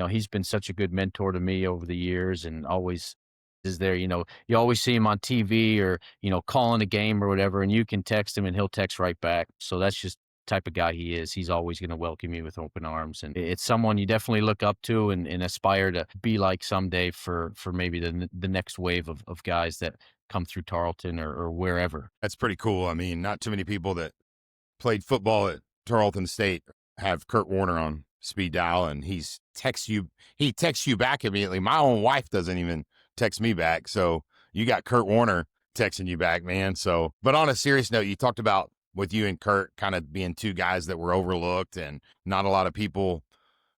he's been such a good mentor to me over the years, and always is there. You always see him on TV or calling a game or whatever, and you can text him and he'll text right back. So that's just type of guy he is. He's always going to welcome you with open arms, and it's someone you definitely look up to and aspire to be like someday for maybe the next wave of guys that come through Tarleton or wherever. That's pretty cool. I mean, not too many people that played football at Tarleton State have Kurt Warner on speed dial, and he texts you back immediately. My own wife doesn't even text me back, so you got Kurt Warner texting you back, man. So, but on a serious note, you talked about with you and Kurt kind of being two guys that were overlooked and not a lot of people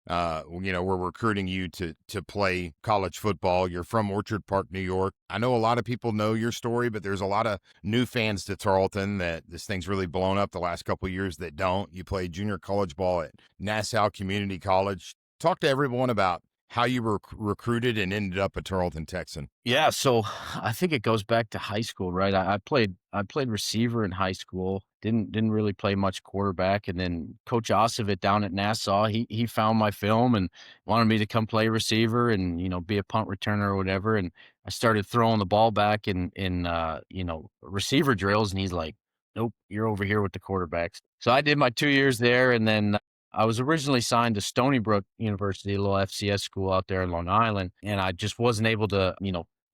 we're recruiting you to play college football. You're from Orchard Park, New York. I know a lot of people know your story, but there's a lot of new fans to Tarleton that this thing's really blown up the last couple of years that don't. You played junior college ball at Nassau Community College. Talk to everyone about how you were recruited and ended up a Tarleton Texan. Yeah, so I think it goes back to high school, right? I played receiver in high school. Didn't really play much quarterback, and then Coach Ossovic down at Nassau, he found my film and wanted me to come play receiver and be a punt returner or whatever. And I started throwing the ball back in receiver drills, and he's like, "Nope, you're over here with the quarterbacks." So I did my 2 years there, and then I was originally signed to Stony Brook University, a little FCS school out there in Long Island, and I just wasn't able to,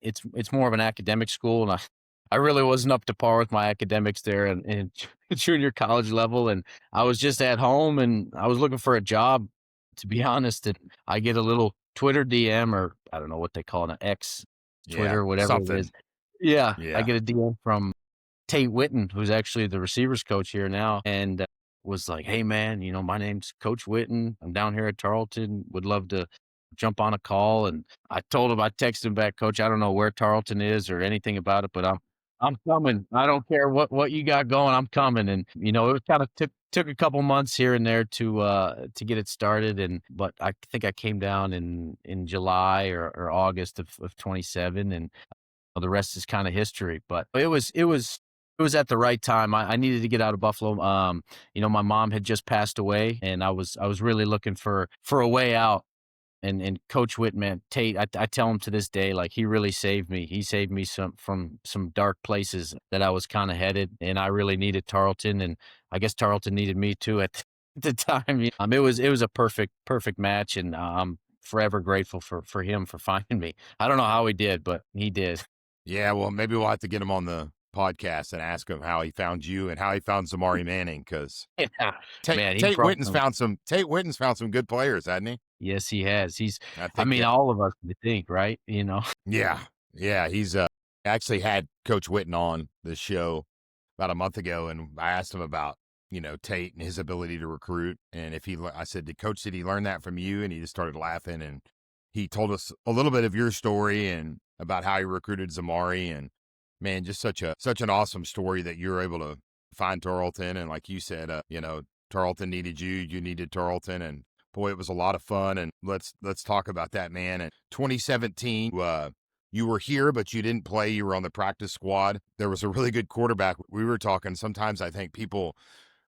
it's more of an academic school, and I really wasn't up to par with my academics there in junior college level, and I was just at home, and I was looking for a job, to be honest, and I get a little Twitter DM, or I don't know what they call it, an X, Twitter, whatever something. it is. Yeah, Yeah. I get a DM from Tate Witten, who's actually the receivers coach here now, and was like, "Hey man, my name's Coach Witten. I'm down here at Tarleton. Would love to jump on a call." And I told him, I texted him back, "Coach, I don't know where Tarleton is or anything about it, but I'm coming. I don't care what you got going. I'm coming." And it was kind of took a couple months here and there to get it started. But I think I came down in July or August of 27, and the rest is kind of history. But it was at the right time. I needed to get out of Buffalo. My mom had just passed away, and I was really looking for a way out. And Coach Whitman, Tate, I tell him to this day, like, he really saved me. He saved me from some dark places that I was kind of headed, and I really needed Tarleton, and I guess Tarleton needed me too at the time. It was a perfect match, and I'm forever grateful for him for finding me. I don't know how he did, but he did. Yeah, well, maybe we'll have to get him on the podcast and ask him how he found you and how he found Zamari Manning, because Yeah, man, Tate Witten's found some good players, hasn't he? Yes, he has. I think All of us, I think, right? Yeah. He's actually had Coach Witten on the show about a month ago, and I asked him about Tate and his ability to recruit, and I said, "Did Coach, did he learn that from you?" And he just started laughing, and he told us a little bit of your story and about how he recruited Zamari, and man, just such an awesome story that you were able to find Tarleton, and like you said, Tarleton needed you, you needed Tarleton, and boy, it was a lot of fun. And let's talk about that, man. In 2017, you were here, but you didn't play. You were on the practice squad. There was a really good quarterback. We were talking. Sometimes I think people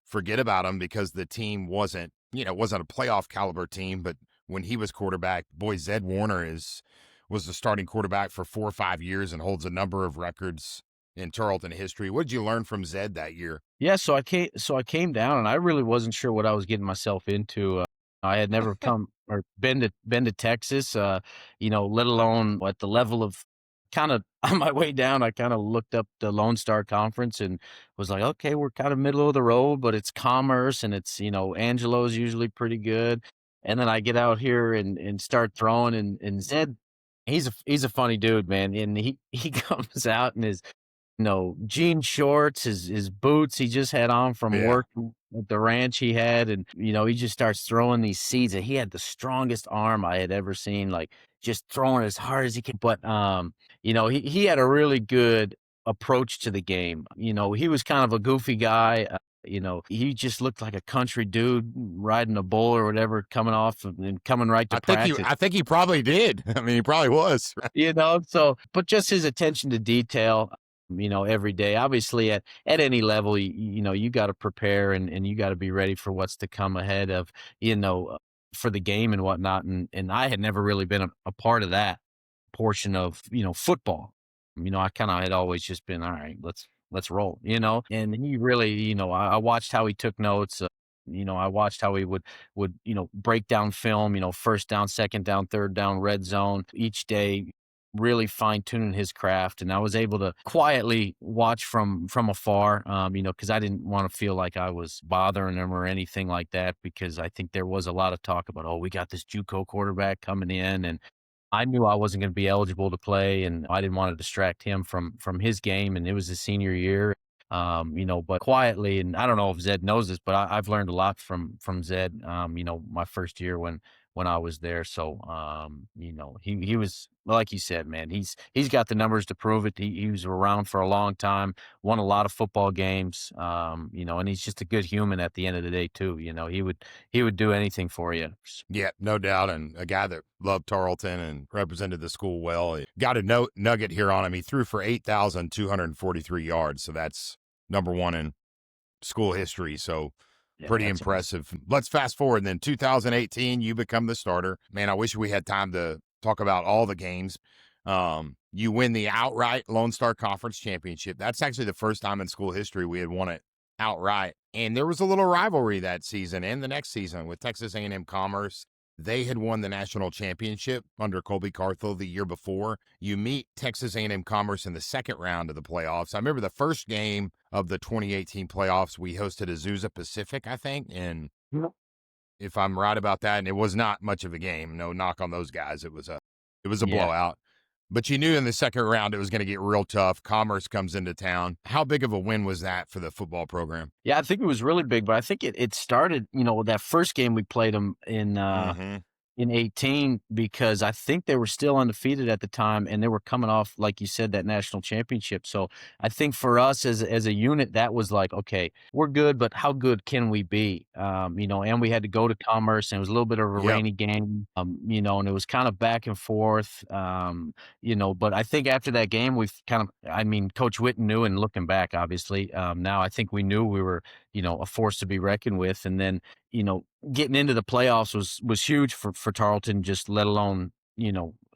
forget about him because the team wasn't a playoff caliber team. But when he was quarterback, boy, Zed Warner was the starting quarterback for 4 or 5 years and holds a number of records in Tarleton history. What did you learn from Zed that year? Yeah, so I came down, and I really wasn't sure what I was getting myself into. I had never come or been to Texas, let alone at the level of, kind of on my way down. I kind of looked up the Lone Star Conference and was like, okay, we're kind of middle of the road, but it's Commerce, and it's Angelo's usually pretty good. And then I get out here and start throwing, and Zed, he's a funny dude, man. And he comes out in his jean shorts, his boots he just had on from work at the ranch he had, and he just starts throwing these seeds, and he had the strongest arm I had ever seen, like just throwing as hard as he can. But he had a really good approach to the game. He was kind of a goofy guy. He just looked like a country dude riding a bull or whatever, coming off and coming right to practice. I think he probably did. I mean, he probably was. But just his attention to detail, every day. Obviously, at any level, you got to prepare and you got to be ready for what's to come ahead of, for the game and whatnot. And I had never really been a part of that portion of, football. I kind of had always just been, all right, let's roll, and he really, I watched how he took notes. I watched how he would break down film, first down, second down, third down, red zone each day, really fine tuning his craft. And I was able to quietly watch from afar, because I didn't want to feel like I was bothering him or anything like that, because I think there was a lot of talk about, we got this JUCO quarterback coming in, and I knew I wasn't going to be eligible to play, and I didn't want to distract him from his game. And it was his senior year, but quietly, and I don't know if Zed knows this, but I've learned a lot from Zed, my first year when when I was there. So, he was, like you said, man, he's got the numbers to prove it. He was around for a long time, won a lot of football games, and he's just a good human at the end of the day too. He would do anything for you. Yeah, no doubt. And a guy that loved Tarleton and represented the school well. He got a nugget here on him. He threw for 8,243 yards. So that's number one in school history. So Yeah, pretty that's impressive. Let's fast forward. Then 2018, you become the starter. Man, I wish we had time to talk about all the games. You win the outright Lone Star Conference Championship. That's actually the first time in school history we had won it outright. And there was a little rivalry that season and the next season with Texas A&M Commerce. They had won the national championship under Colby Carthel the year before. You meet Texas A&M Commerce in the second round of the playoffs. I remember the first game of the 2018 playoffs, we hosted Azusa Pacific, I think, and if I'm right about that, and it was not much of a game. No knock on those guys. It was a blowout. But you knew in the second round it was going to get real tough. Commerce comes into town. How big of a win was that for the football program? Yeah, I think it was really big, but I think it started, that first game we played them in 18, because I think they were still undefeated at the time, and they were coming off, like you said, that national championship. So I think for us as a unit, that was like, okay, we're good, but how good can we be? And we had to go to Commerce, and it was a little bit of a rainy game, and it was kind of back and forth, but I think after that game, Coach Witten knew, and looking back, obviously, now I think we knew we were, a force to be reckoned with. And then, getting into the playoffs was huge for Tarleton, just let alone,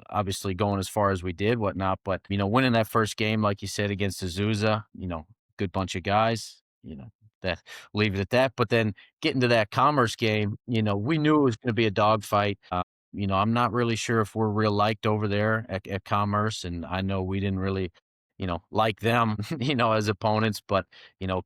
obviously going as far as we did, whatnot. But, winning that first game, like you said, against Azusa, good bunch of guys, that leave it at that. But then getting to that Commerce game, we knew it was going to be a dogfight. I'm not really sure if we're real liked over there at Commerce, and I know we didn't really, like them, as opponents. But,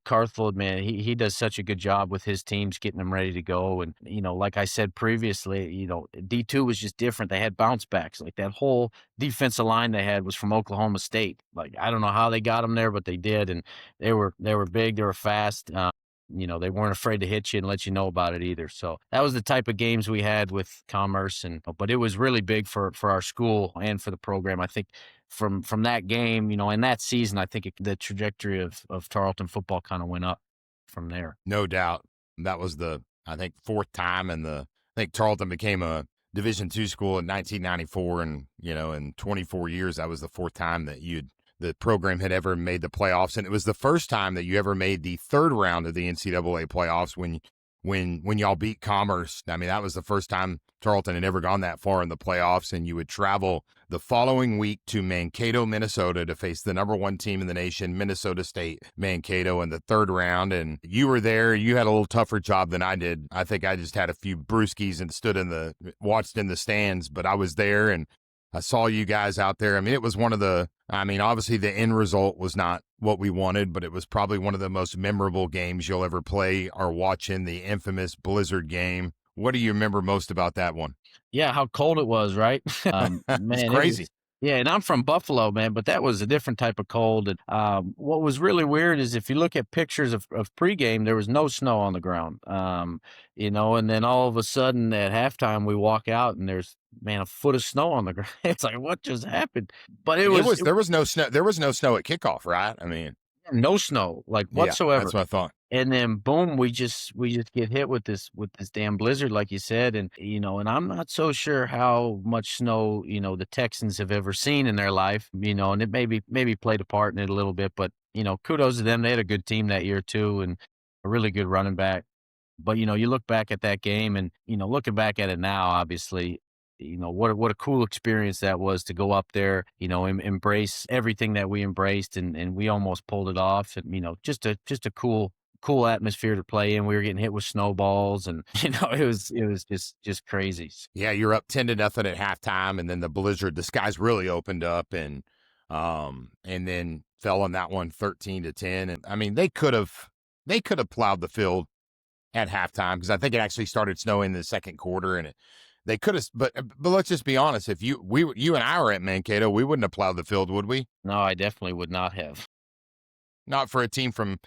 Carthel, man, he does such a good job with his teams, getting them ready to go. And, like I said previously, D2 was just different. They had bounce backs. Like that whole defensive line they had was from Oklahoma State. Like, I don't know how they got them there, but they did. And they were big, they were fast. They weren't afraid to hit you and let you know about it either. So that was the type of games we had with Commerce, but it was really big for our school and for the program. I think from that game, in that season, I think the trajectory of Tarleton football kind of went up from there. No doubt. That was I think, fourth time, and I think Tarleton became a Division II school in 1994, and in 24 years, that was the fourth time that the program had ever made the playoffs. And it was the first time that you ever made the third round of the NCAA playoffs when y'all beat Commerce. I mean, that was the first time Tarleton had ever gone that far in the playoffs. And you would travel the following week to Mankato, Minnesota, to face the number one team in the nation, Minnesota State Mankato, in the third round. And you were there. You had a little tougher job than I did. I think I just had a few brewskis and watched in the stands, but I was there and I saw you guys out there. I mean, it was obviously the end result was not what we wanted, but it was probably one of the most memorable games you'll ever play or watch, in the infamous Blizzard game. What do you remember most about that one? Yeah, how cold it was, right? Man, it's crazy. And I'm from Buffalo, man, but that was a different type of cold. And what was really weird is if you look at pictures of pregame, there was no snow on the ground, and then all of a sudden at halftime we walk out and there's, man, a foot of snow on the ground. It's like, what just happened? But there was no snow. There was no snow at kickoff, right? I mean, no snow, like, whatsoever. Yeah, that's what I thought. And then boom, we just get hit with this damn blizzard, like you said. And, and I'm not so sure how much snow, the Texans have ever seen in their life, and it maybe played a part in it a little bit, but, kudos to them. They had a good team that year too, and a really good running back. But, you look back at that game and, looking back at it now, obviously, what a cool experience that was to go up there, embrace everything that we embraced, and we almost pulled it off. And, just a cool atmosphere to play in. We were getting hit with snowballs, and it was just crazy. Yeah, you're up 10-0 at halftime, and then the blizzard, the skies really opened up, and then fell on that one 13-10. And I mean, they could have plowed the field at halftime, because I think it actually started snowing in the second quarter, and they could have. But let's just be honest. If you and I were at Mankato, we wouldn't have plowed the field, would we? No, I definitely would not have. Not for a team from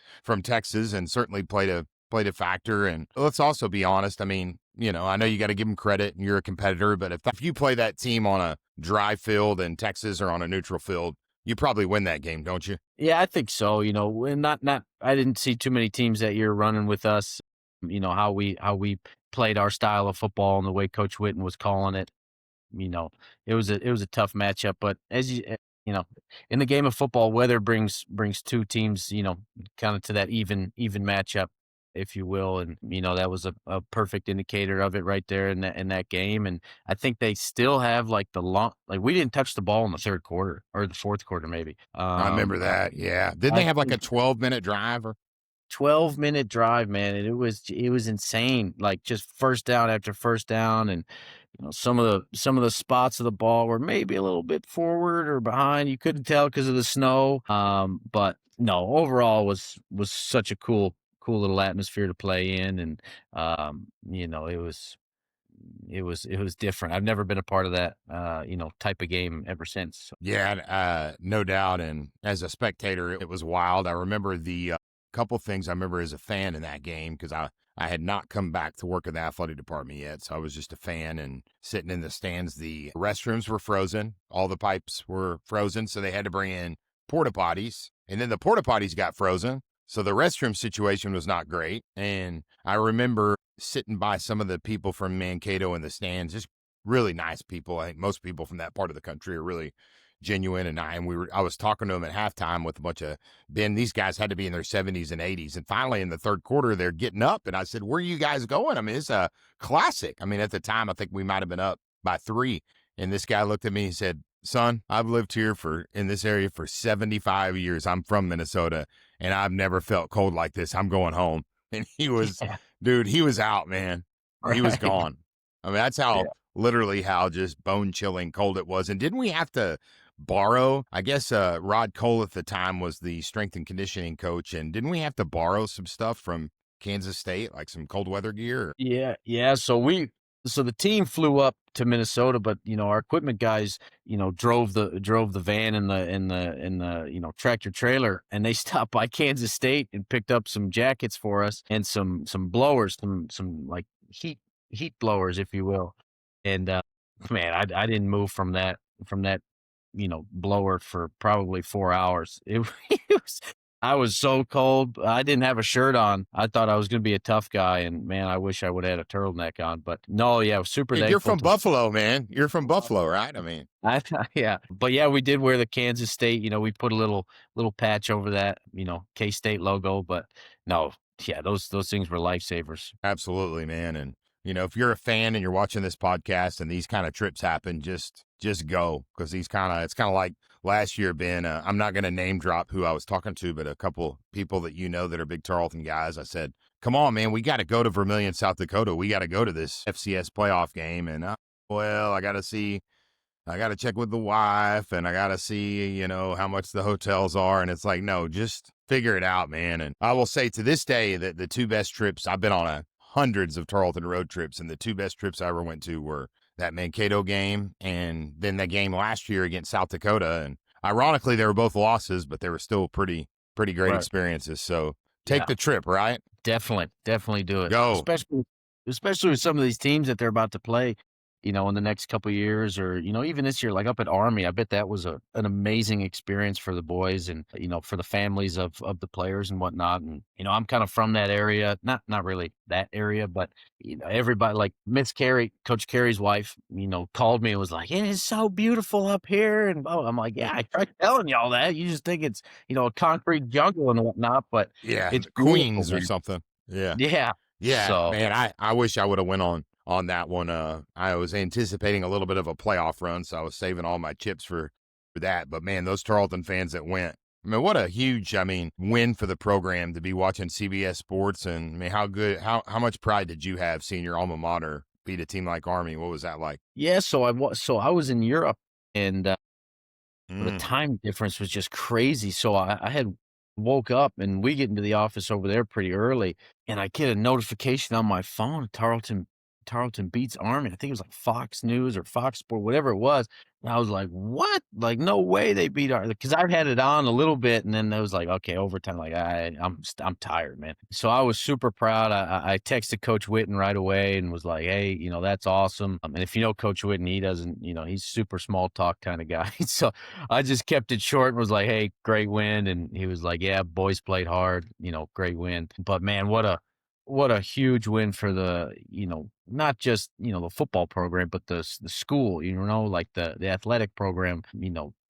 Texas, and certainly played a played a factor. And let's also be honest. I mean, I know you got to give them credit and you're a competitor, but if you play that team on a dry field in Texas or on a neutral field, you probably win that game, don't you? Yeah, I think so. I didn't see too many teams that year running with us. How we played our style of football and the way Coach Witten was calling it. It was a tough matchup, but in the game of football, weather brings two teams, kind of to that even matchup, if you will. And, that was a perfect indicator of it right there in that game. And I think they still have we didn't touch the ball in the third quarter or the fourth quarter, maybe. I remember that. Yeah. Didn't they have like a 12-minute drive or 12-minute drive, man, and it was insane. Like just first down after first down, and some of the spots of the ball were maybe a little bit forward or behind. You couldn't tell because of the snow. But no, overall was such a cool little atmosphere to play in, and it was different. I've never been a part of that type of game ever since. So. Yeah, no doubt. And as a spectator, it was wild. I remember the couple things I remember as a fan in that game because I had not come back to work in the athletic department yet, so I was just a fan and sitting in the stands. The restrooms were frozen. All the pipes were frozen, so they had to bring in porta potties, and then the porta potties got frozen, so the restroom situation was not great. And I remember sitting by some of the people from Mankato in the stands, just really nice people. I think most people from that part of the country are really genuine, and I was talking to them at halftime with a bunch of Ben. These guys had to be in their 70s and 80s, and finally in the third quarter they're getting up, and I said, "Where are you guys going?" I mean, it's a classic. I mean, at the time I think we might have been up by 3, and this guy looked at me and said, "Son, I've lived here in this area for 75 years. I'm from Minnesota, and I've never felt cold like this. I'm going home." And he was, dude, he was out, man. He was gone. I mean, that's how literally how just bone chilling cold it was. And didn't we have to borrow? I guess Rod Cole at the time was the strength and conditioning coach, and didn't we have to borrow some stuff from Kansas State, like some cold weather gear? Yeah. So the team flew up to Minnesota, but our equipment guys, drove the van and the tractor trailer, and they stopped by Kansas State and picked up some jackets for us and some blowers, some like heat blowers, if you will. And man, I didn't move from that blower for probably 4 hours. I was so cold. I didn't have a shirt on. I thought I was going to be a tough guy, and man, I wish I would have had a turtleneck on. But no, yeah, I was super thankful. You're from Buffalo, man. You're from Buffalo, right? I mean, yeah, but yeah, we did wear the Kansas State. We put a little patch over that, K-State logo. But no, yeah, those things were lifesavers. Absolutely, man. And if you're a fan and you're watching this podcast and these kind of trips happen, just go, because it's kind of like last year, Ben. I'm not going to name drop who I was talking to, but a couple people that that are big Tarleton guys. I said, "Come on, man, we got to go to Vermillion, South Dakota. We got to go to this FCS playoff game." And I got to check with the wife, and I got to see, how much the hotels are. And it's like, no, just figure it out, man. And I will say to this day that the two best trips I've been on hundreds of Tarleton road trips, and the two best trips I ever went to were that Mankato game and then the game last year against South Dakota. And ironically, they were both losses, but they were still pretty great experiences. So take the trip, right? Definitely do it. Go. Especially with some of these teams that they're about to play, in the next couple of years, or, even this year, like up at Army. I bet that was an amazing experience for the boys and, for the families of the players and whatnot. And, I'm kind of from that area, not really that area, but, everybody, like Miss Carey, Coach Carey's wife, called me and was like, "It is so beautiful up here." And I'm like, "Yeah, I tried telling y'all that. You just think it's, a concrete jungle and whatnot, but yeah, it's Queens or something." Yeah. Yeah. So, man, I wish I would have went on that one. I was anticipating a little bit of a playoff run, so I was saving all my chips for that. But man, those Tarleton fans that went, I mean, what a huge, win for the program to be watching CBS Sports. And I mean, how much pride did you have seeing your alma mater beat a team like Army? What was that like? Yeah, so I was in Europe, and the time difference was just crazy. So I had woke up, and we get into the office over there pretty early, and I get a notification on my phone, Tarleton Tarleton beats Army. I think it was like Fox News or Fox Sport, whatever it was. And I was like, what? Like, no way they beat Army. Because I've had it on a little bit, and then I was like, okay, overtime. Like, I'm tired, man. So I was super proud. I texted Coach Witten right away and was like, hey, that's awesome. And if you know Coach Witten, he doesn't, he's super small talk kind of guy. So I just kept it short and was like, hey, great win. And he was like, yeah, boys played hard, great win. But man, what a huge win for the, not just, the football program, but the school, like the athletic program.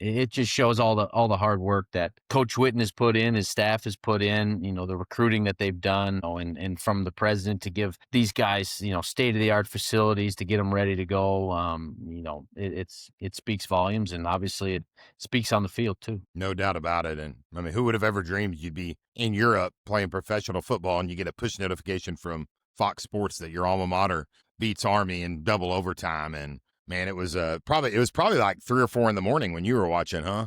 It just shows all the hard work that Coach Witten has put in, his staff has put in, the recruiting that they've done, and from the president to give these guys, state of the art facilities to get them ready to go. It speaks volumes, and obviously it speaks on the field too. No doubt about it. And I mean, who would have ever dreamed you'd be in Europe playing professional football and you get a push notification from Fox Sports that your alma mater beats Army in double overtime? And man, it was probably like 3 or 4 in the morning when you were watching, huh?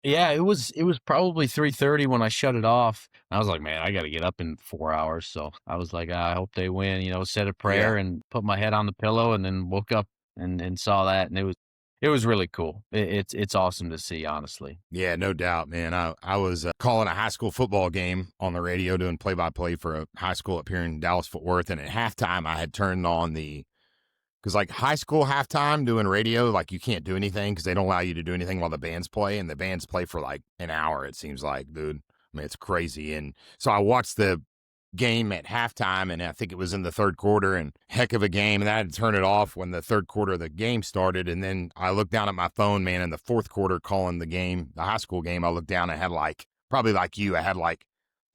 Yeah, it was probably 3:30 when I shut it off. I was like, man, I got to get up in 4 hours. So I was like, I hope they win, said a prayer and put my head on the pillow, and then woke up and saw that. And it was really cool. It's awesome to see, honestly. Yeah, no doubt, man. I was calling a high school football game on the radio, doing play-by-play for a high school up here in Dallas-Fort Worth. And at halftime, I had turned on because like high school halftime doing radio, like you can't do anything because they don't allow you to do anything while the bands play. And the bands play for like an hour, it seems like, dude. I mean, it's crazy. And so I watched the game at halftime, and I think it was in the third quarter, and heck of a game. And I had to turn it off when the third quarter of the game started. And then I looked down at my phone, man, in the fourth quarter calling the game, the high school game. I looked down and had probably like you, I had like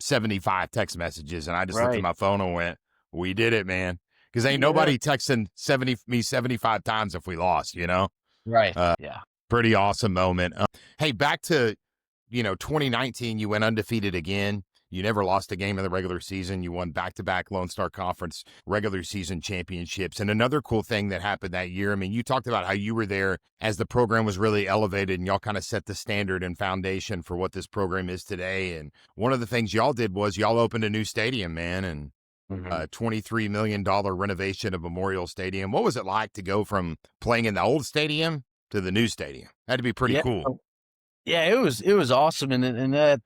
75 text messages, and I just looked at my phone and went, we did it, man. Because ain't nobody texting 75 times if we lost, Right. Yeah. Pretty awesome moment. Hey, back to, 2019, you went undefeated again. You never lost a game in the regular season. You won back-to-back Lone Star Conference regular season championships. And another cool thing that happened that year, I mean, you talked about how you were there as the program was really elevated, and y'all kind of set the standard and foundation for what this program is today. And one of the things y'all did was y'all opened a new stadium, man, and $23 million renovation of Memorial Stadium. What was it like to go from playing in the old stadium to the new stadium? That'd be pretty cool. Yeah, it was awesome. And that,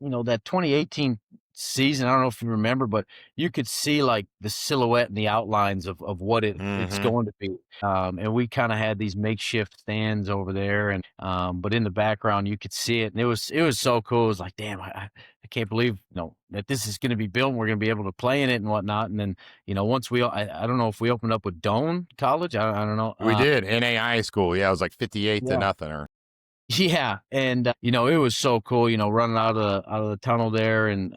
that 2018 season, I don't know if you remember, but you could see like the silhouette and the outlines of what it's going to be. And we kind of had these makeshift stands over there, and but in the background you could see it, and it was so cool. It was like, damn, I can't believe that this is going to be built and we're going to be able to play in it and whatnot. And then once I don't know if we opened up with Doane College, I don't know. We did NAI school. Yeah, it was like 58-0 or. Yeah, and it was so cool, running out of the tunnel there, and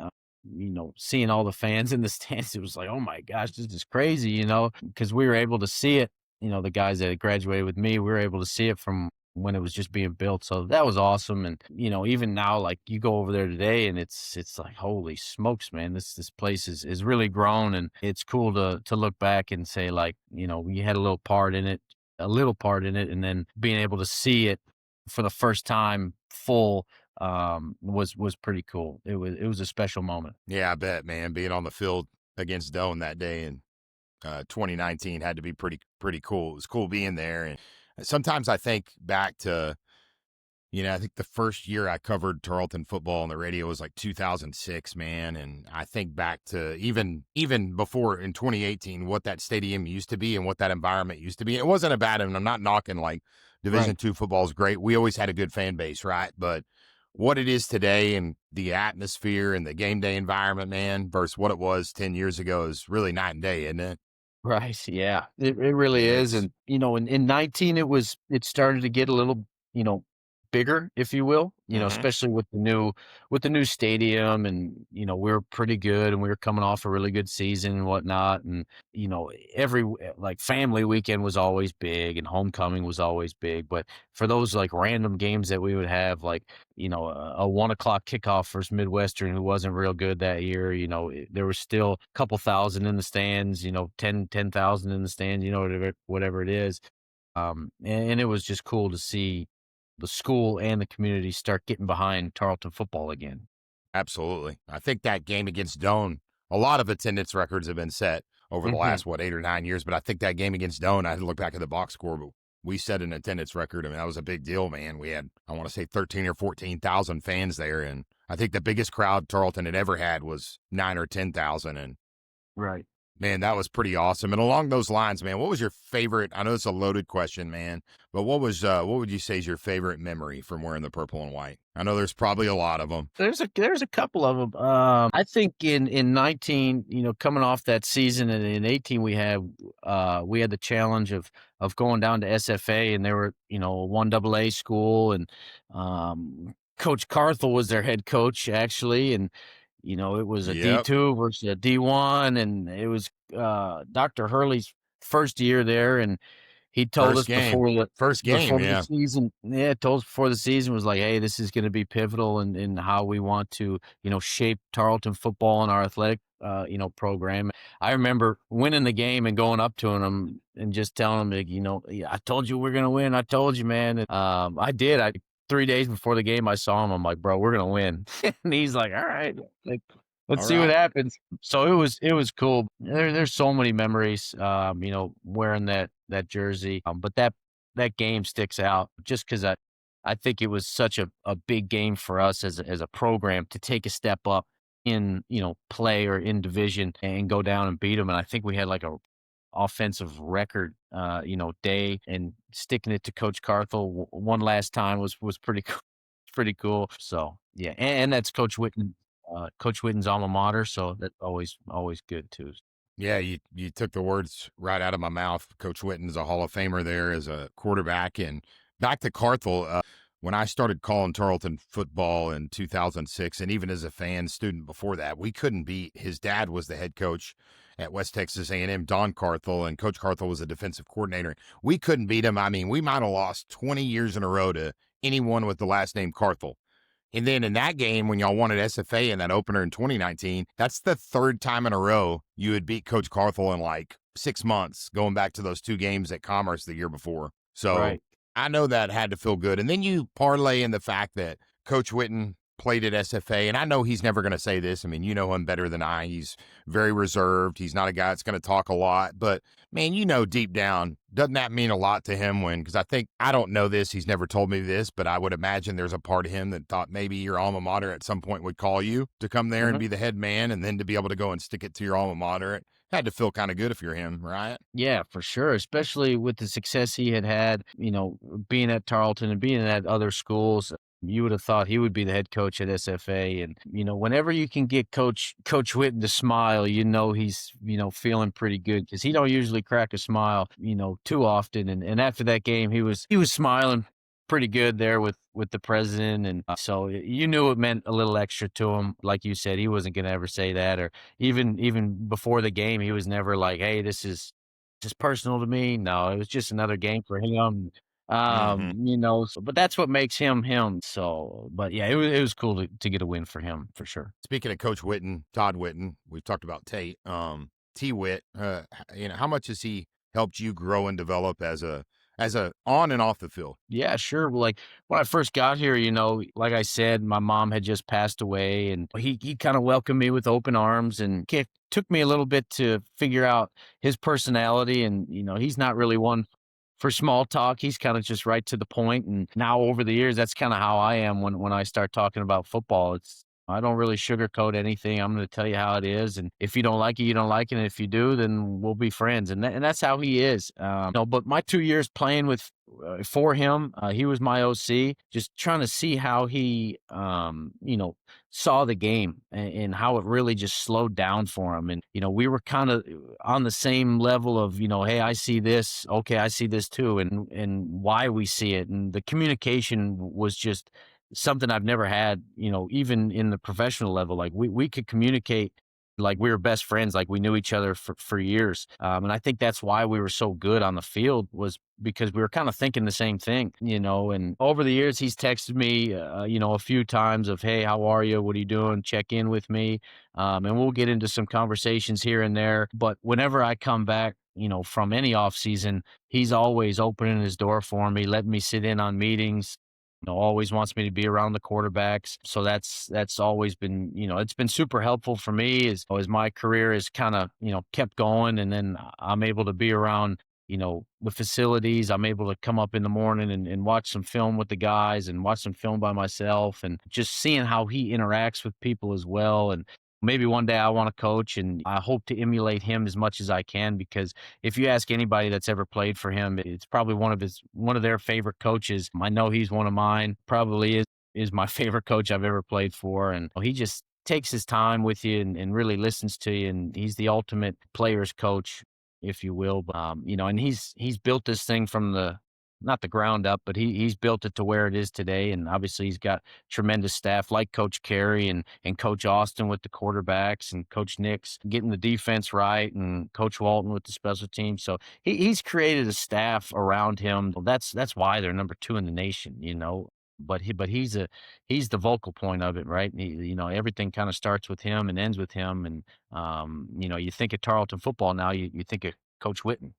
seeing all the fans in the stands. It was like, oh my gosh, this is crazy, because we were able to see it. The guys that had graduated with me, we were able to see it from when it was just being built. So that was awesome. And even now, like you go over there today, and it's like, holy smokes, man, this place is really grown, and it's cool to look back and say, like, we had a little part in it, and then being able to see it for the first time full was pretty cool. It was a special moment. Yeah, I bet, man. Being on the field against Doane that day in 2019 had to be pretty cool. It was cool being there. And sometimes I think back to, I think the first year I covered Tarleton football on the radio was like 2006, man. And I think back to even before in 2018, what that stadium used to be and what that environment used to be. It wasn't a bad, and I'm not knocking like Division II football is great. We always had a good fan base, right? But what it is today and the atmosphere and the game day environment, man, versus what it was 10 years ago is really night and day, isn't it? Right. Yeah, it really is. And, in 19, it started to get a little, bigger, if you will, especially with the new stadium, and we were pretty good, and we were coming off a really good season and whatnot, and every like family weekend was always big, and homecoming was always big. But for those like random games that we would have, like a 1:00 kickoff versus Midwestern, who wasn't real good that year, there was still a couple thousand in the stands, 10,000 in the stands, whatever it is, and it was just cool to see the school and the community start getting behind Tarleton football again. Absolutely. I think that game against Doane, a lot of attendance records have been set over the last, 8 or 9 years. But I think that game against Doane, I had to look back at the box score, but we set an attendance record. I mean, that was a big deal, man. We had, I want to say 13 or 14,000 fans there. And I think the biggest crowd Tarleton had ever had was 9 or 10,000. And Right. man, that was pretty awesome. And along those lines, man, what was your favorite? I know it's a loaded question, man, but what would you say is your favorite memory from wearing the purple and white? I know there's probably a lot of them. There's a couple of them. I think in 19, coming off that season, and in 18 we had the challenge of going down to SFA, and they were a 1AA school, and Coach Carthel was their head coach actually, and it was a Yep. D2 versus a D1, and it was Dr. Hurley's first year there, and he told First us game. before Yeah. the season, told us before the season was like, hey, this is going to be pivotal in how we want to, shape Tarleton football and our athletic, program. I remember winning the game and going up to him and just telling him, like, "Yeah, I told you we're going to win. I told you, man." And, I did. 3 days before the game, I saw him. I'm like, "Bro, we're going to win." And he's like, "All right, like, let's All see what right. happens." So it was cool. There's so many memories, wearing that jersey. But that game sticks out just because I think it was such a big game for us as a program to take a step up in, play or in division and go down and beat them. And I think we had like a offensive record, day, and sticking it to Coach Carthel one last time was pretty cool. Pretty cool. So yeah, and that's Coach Witten's alma mater, so that's always good too. Yeah, you took the words right out of my mouth. Coach Witten's a Hall of Famer there as a quarterback. And back to Carthel, when I started calling Tarleton football in 2006, and even as a fan student before that, we couldn't beat. His dad was the head coach at West Texas A&M, Don Carthel, and Coach Carthel was a defensive coordinator. We couldn't beat him. I mean, we might have lost 20 years in a row to anyone with the last name Carthel. And then in that game, when y'all won at SFA in that opener in 2019, that's the third time in a row you had beat Coach Carthel in like 6 months, going back to those 2 games at Commerce the year before. So Right. I know that had to feel good. And then you parlay in the fact that Coach Witten played at SFA, and I know he's never going to say this. I mean, you know him better than I. He's very reserved. He's not a guy that's going to talk a lot. But, man, deep down, doesn't that mean a lot to him because I don't know this. He's never told me this, but I would imagine there's a part of him that thought maybe your alma mater at some point would call you to come there and be the head man, and then to be able to go and stick it to your alma mater. It had to feel kind of good if you're him, right? Yeah, for sure. Especially with the success he had, being at Tarleton and being at other schools. You would have thought he would be the head coach at SFA. And, whenever you can get Coach Witten to smile, he's, feeling pretty good because he don't usually crack a smile, too often. And after that game, he was smiling pretty good there with the president. And so you knew it meant a little extra to him. Like you said, he wasn't going to ever say that, or even before the game, he was never like, hey, this is just personal to me. No, it was just another game for him. But that's what makes him him. So, but yeah, it was cool to get a win for him for sure. Speaking of Coach Witten, Todd Witten, we've talked about Tate. T-Wit, how much has he helped you grow and develop as a on and off the field? Yeah, sure. Like when I first got here, like I said, my mom had just passed away, and he kind of welcomed me with open arms, and it took me a little bit to figure out his personality. And, he's not really one for small talk. He's kind of just right to the point. And now over the years, that's kind of how I am when I start talking about football. I don't really sugarcoat anything. I'm going to tell you how it is. And if you don't like it, you don't like it. And if you do, then we'll be friends. And that's how he is. But my 2 years playing for him, he was my OC, just trying to see how he, saw the game and how it really just slowed down for him. And, we were kind of on the same level of, hey, I see this. Okay, I see this too. And why we see it. And the communication was just something I've never had, even in the professional level. Like we could communicate like we were best friends, like we knew each other for years. And I think that's why we were so good on the field, was because we were kind of thinking the same thing, and over the years, he's texted me, a few times of, hey, how are you? What are you doing? Check in with me. And we'll get into some conversations here and there. But whenever I come back, from any off season, he's always opening his door for me, letting me sit in on meetings. always wants me to be around the quarterbacks. So that's always been, it's been super helpful for me as my career has kind of, kept going. And then I'm able to be around, the facilities. I'm able to come up in the morning and watch some film with the guys and watch some film by myself and just seeing how he interacts with people as well. And maybe one day I want to coach, and I hope to emulate him as much as I can, because if you ask anybody that's ever played for him, it's probably one of their favorite coaches. I know he's one of mine. Probably is my favorite coach I've ever played for, and he just takes his time with you and really listens to you, and he's the ultimate player's coach, if you will. And he's built this thing from the not the ground up, but he's built it to where it is today. And obviously he's got tremendous staff like Coach Carey and Coach Austin with the quarterbacks, and Coach Nick's getting the defense right, and Coach Walton with the special teams. So he's created a staff around him. That's why they're number 2 in the nation. But he's the vocal point of it, right? Everything kind of starts with him and ends with him. And you think of Tarleton football now, you think of Coach Witten.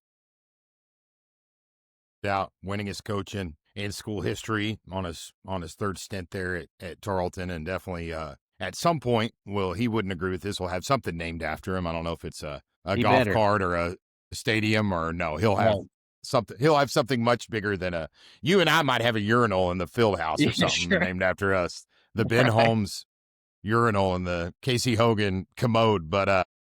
Out winningest coach in school history on his third stint there at Tarleton, and definitely at some point, well, he wouldn't agree with this, we'll have something named after him. I don't know if it's a golf cart or a stadium, or no, he'll have something much bigger than you and I might have a urinal in the field house or something named after us. The Ben Holmes urinal and the Casey Hogan commode,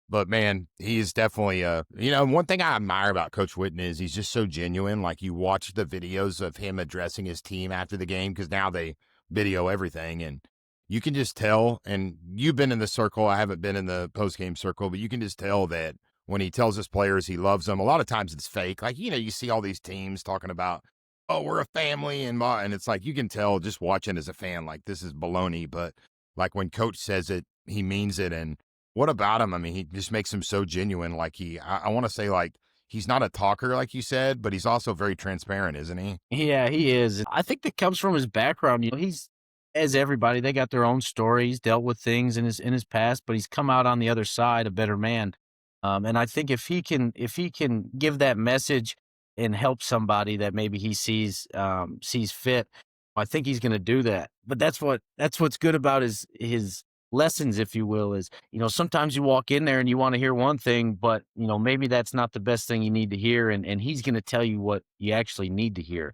but man, he's definitely one thing I admire about Coach Witten is he's just so genuine. Like, you watch the videos of him addressing his team after the game, because now they video everything, and you can just tell, and you've been in the circle, I haven't been in the post-game circle, but you can just tell that when he tells his players he loves them, a lot of times it's fake. Like, you see all these teams talking about, oh, we're a family, and it's like, you can tell just watching as a fan, like, this is baloney. But like, when Coach says it, he means it. And what about him? I mean, he just makes him so genuine. Like, I want to say, like, he's not a talker, like you said, but he's also very transparent, isn't he? Yeah, he is. I think that comes from his background. He's, as everybody, they got their own stories, dealt with things in his past, but he's come out on the other side a better man. And I think if he can give that message and help somebody that maybe he sees fit, I think he's going to do that. But that's what's good about his lessons, if you will, is, sometimes you walk in there and you want to hear one thing, but, maybe that's not the best thing you need to hear. And he's going to tell you what you actually need to hear,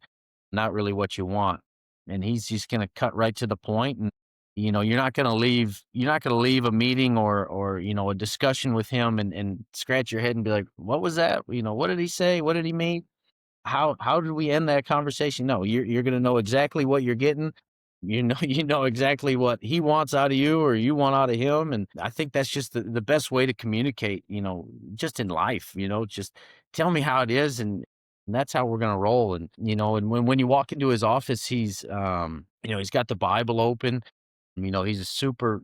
not really what you want. And he's just going to cut right to the point. And, you're not going to leave a meeting or, a discussion with him and scratch your head and be like, what was that? What did he say? What did he mean? How did we end that conversation? No, you're going to know exactly what you're getting. You know exactly what he wants out of you or you want out of him. And I think that's just the best way to communicate, just in life, just tell me how it is. And that's how we're going to roll. And, and when you walk into his office, he's got the Bible open. He's a super,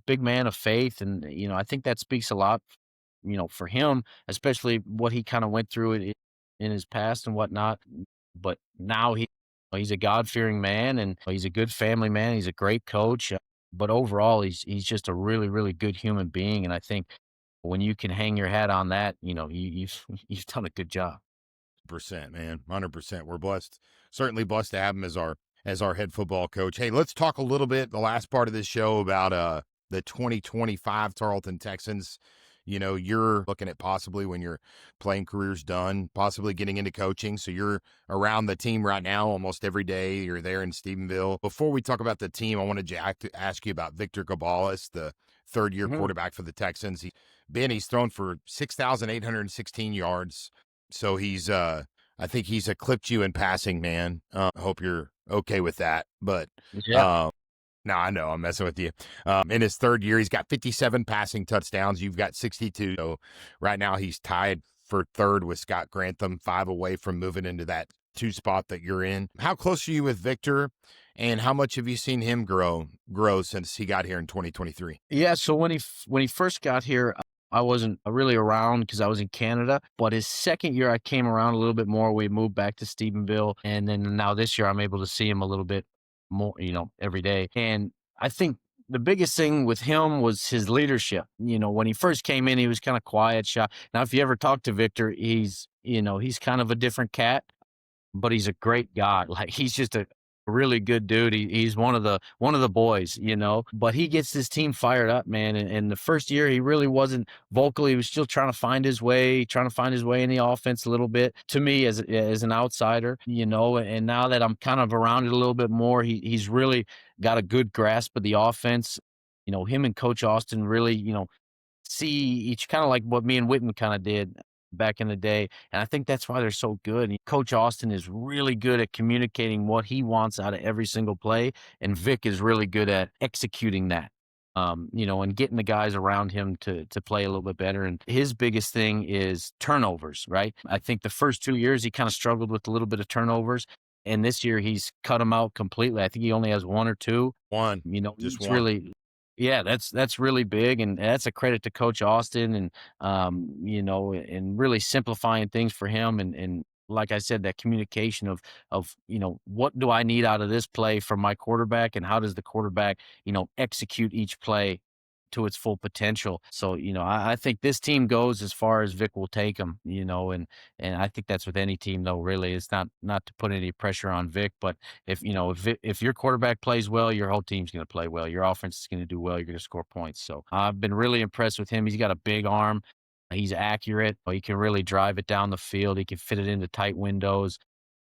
big man of faith. And, I think that speaks a lot, for him, especially what he kind of went through in his past and whatnot. But now he's a God-fearing man, and he's a good family man. He's a great coach. But overall, he's just a really, really good human being. And I think when you can hang your hat on that, you've done a good job. 100%, man. 100%. We're blessed, certainly blessed to have him as our head football coach. Hey, let's talk a little bit, the last part of this show, about the 2025 Tarleton Texans. You're looking at possibly, when your playing career's done, possibly getting into coaching. So you're around the team right now almost every day. You're there in Stephenville. Before we talk about the team, I wanted to ask you about Victor Gabalis, the third-year quarterback for the Texans. He's thrown for 6,816 yards. So I think he's eclipsed you in passing, man. I hope you're okay with that. But Yeah. no, I know I'm messing with you. In his third year, he's got 57 passing touchdowns. You've got 62. So right now he's tied for third with Scott Grantham, 5 away from moving into that 2 spot that you're in. How close are you with Victor, and how much have you seen him grow since he got here in 2023? Yeah. So when he first got here, I wasn't really around because I was in Canada. But his second year, I came around a little bit more. We moved back to Stephenville, and then now this year, I'm able to see him a little bit more, every day. And I think the biggest thing with him was his leadership. When he first came in, he was kind of quiet, shy. Now, if you ever talk to Victor, he's kind of a different cat, but he's a great guy. Like, he's just a really good dude. He's one of the boys, but he gets his team fired up, man. And the first year he really wasn't vocal. He was still trying to find his way in the offense a little bit, to me as an outsider, and now that I'm kind of around it a little bit more, he's really got a good grasp of the offense. Him and Coach Austin really, see each, kind of like what me and Witten kind of did back in the day. And I think that's why they're so good. And Coach Austin is really good at communicating what he wants out of every single play. And Vic is really good at executing that. And getting the guys around him to play a little bit better. And his biggest thing is turnovers, right? I think the first 2 years he kind of struggled with a little bit of turnovers. And this year he's cut them out completely. I think he only has one or two. One. Just one. Really, yeah, that's really big, and that's a credit to Coach Austin, and and really simplifying things for him, and like I said, that communication of what do I need out of this play from my quarterback, and how does the quarterback execute each play to its full potential. So I think this team goes as far as Vic will take them. And I think that's with any team, though. Really, it's not to put any pressure on Vic, but if your quarterback plays well, your whole team's going to play well. Your offense is going to do well. You're going to score points. So I've been really impressed with him. He's got a big arm. He's accurate. He can really drive it down the field. He can fit it into tight windows.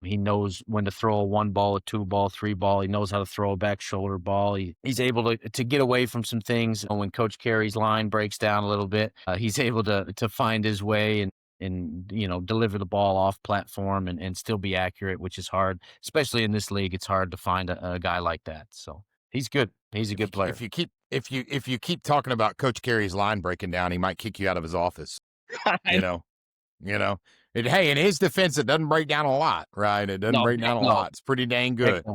He knows when to throw a 1 ball, a 2 ball, 3 ball. He knows how to throw a back shoulder ball. He's able to get away from some things. When Coach Carey's line breaks down a little bit, he's able to find his way and deliver the ball off platform and still be accurate, which is hard, especially in this league. It's hard to find a guy like that. So he's good. He's a good player. If you keep talking about Coach Carey's line breaking down, he might kick you out of his office. Hey, in his defense, it doesn't break down a lot, right? It doesn't break down a lot. It's pretty dang good.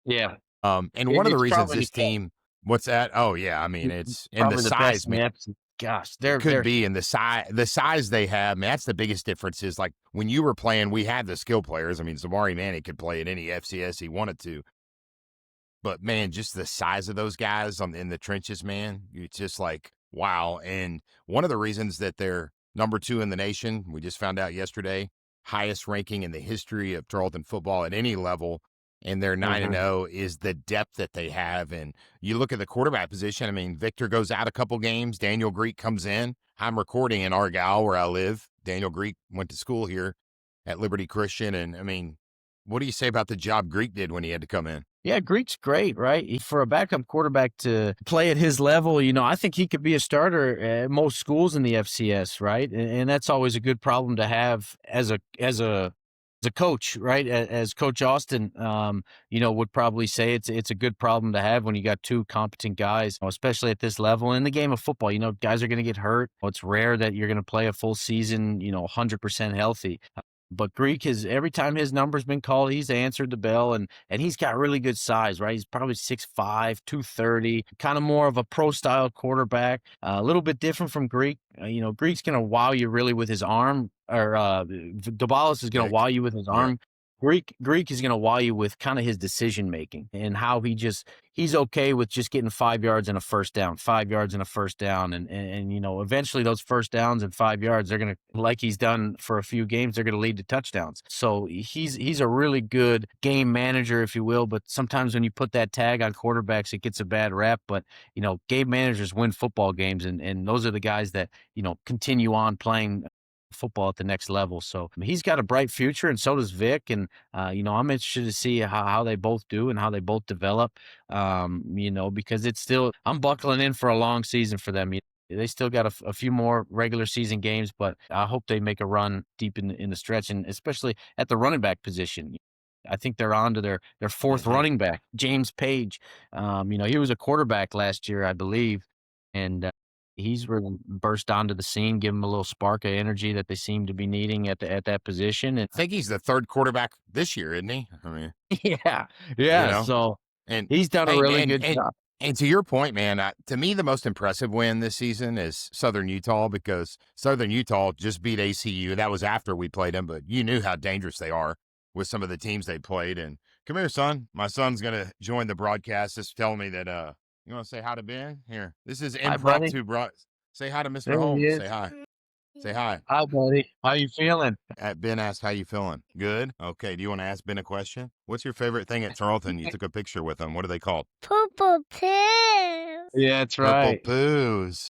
Yeah. And one of the reasons this team, what's that? Oh yeah, I mean it's in the size, man. Gosh, could be in the size they have. Man, that's the biggest difference. Is like when you were playing, we had the skill players. I mean, Zamari Manning could play at any FCS he wanted to. But man, just the size of those guys in the trenches, man, it's just like wow. And one of the reasons that they're number 2 in the nation, we just found out yesterday, highest ranking in the history of Tarleton football at any level, and they're 9-0, is the depth that they have. And you look at the quarterback position, I mean, Victor goes out a couple games, Daniel Greek comes in. I'm recording in Argyle, where I live. Daniel Greek went to school here at Liberty Christian, and I mean, what do you say about the job Greek did when he had to come in? Yeah, Greek's great, right? For a backup quarterback to play at his level, I think he could be a starter at most schools in the FCS, right? And that's always a good problem to have as a coach, right? As Coach Austin, would probably say it's a good problem to have when you got 2 competent guys, especially at this level in the game of football. Guys are going to get hurt. It's rare that you're going to play a full season, 100% healthy. But Greek every time his number's been called, he's answered the bell, and he's got really good size, right? He's probably 6'5", 230, kind of more of a pro-style quarterback, a little bit different from Greek. Greek's going to wow you really with his arm, or Dabalis is going to wow you with his arm. Greek is going to wow you with kind of his decision making and how he's okay with just getting 5 yards and a first down, 5 yards and a first down, and eventually those first downs and 5 yards, they're going to, like he's done for a few games, they're going to lead to touchdowns. So he's a really good game manager, if you will. But sometimes when you put that tag on quarterbacks, it gets a bad rap. But game managers win football games, and those are the guys that continue on playing football at the next level. So he's got a bright future, and so does Vic. And I'm interested to see how they both do and how they both develop. Because it's still, I'm buckling in for a long season for them. They still got a few more regular season games, but I hope they make a run deep in the stretch, and especially at the running back position. I think they're on to their 4th running back, James Page. He was a quarterback last year, I believe, and he's really burst onto the scene, give him a little spark of energy that they seem to be needing at that position. And I think he's the 3rd quarterback this year, isn't he? I mean, yeah. So and he's done a really good job. And to your point, man, to me, the most impressive win this season is Southern Utah, because Southern Utah just beat ACU. That was after we played them, but you knew how dangerous they are with some of the teams they played. And come here, son. My son's going to join the broadcast. Just telling me that you want to say hi to Ben? Here. This is impromptu. Say hi to Mr. Holmes. Say hi. Say hi. Hi, buddy. How you feeling? Ben asked, how you feeling? Good? Okay. Do you want to ask Ben a question? What's your favorite thing at Tarleton? You took a picture with them. What are they called? Purple pills. Yeah, that's Purple right. poos.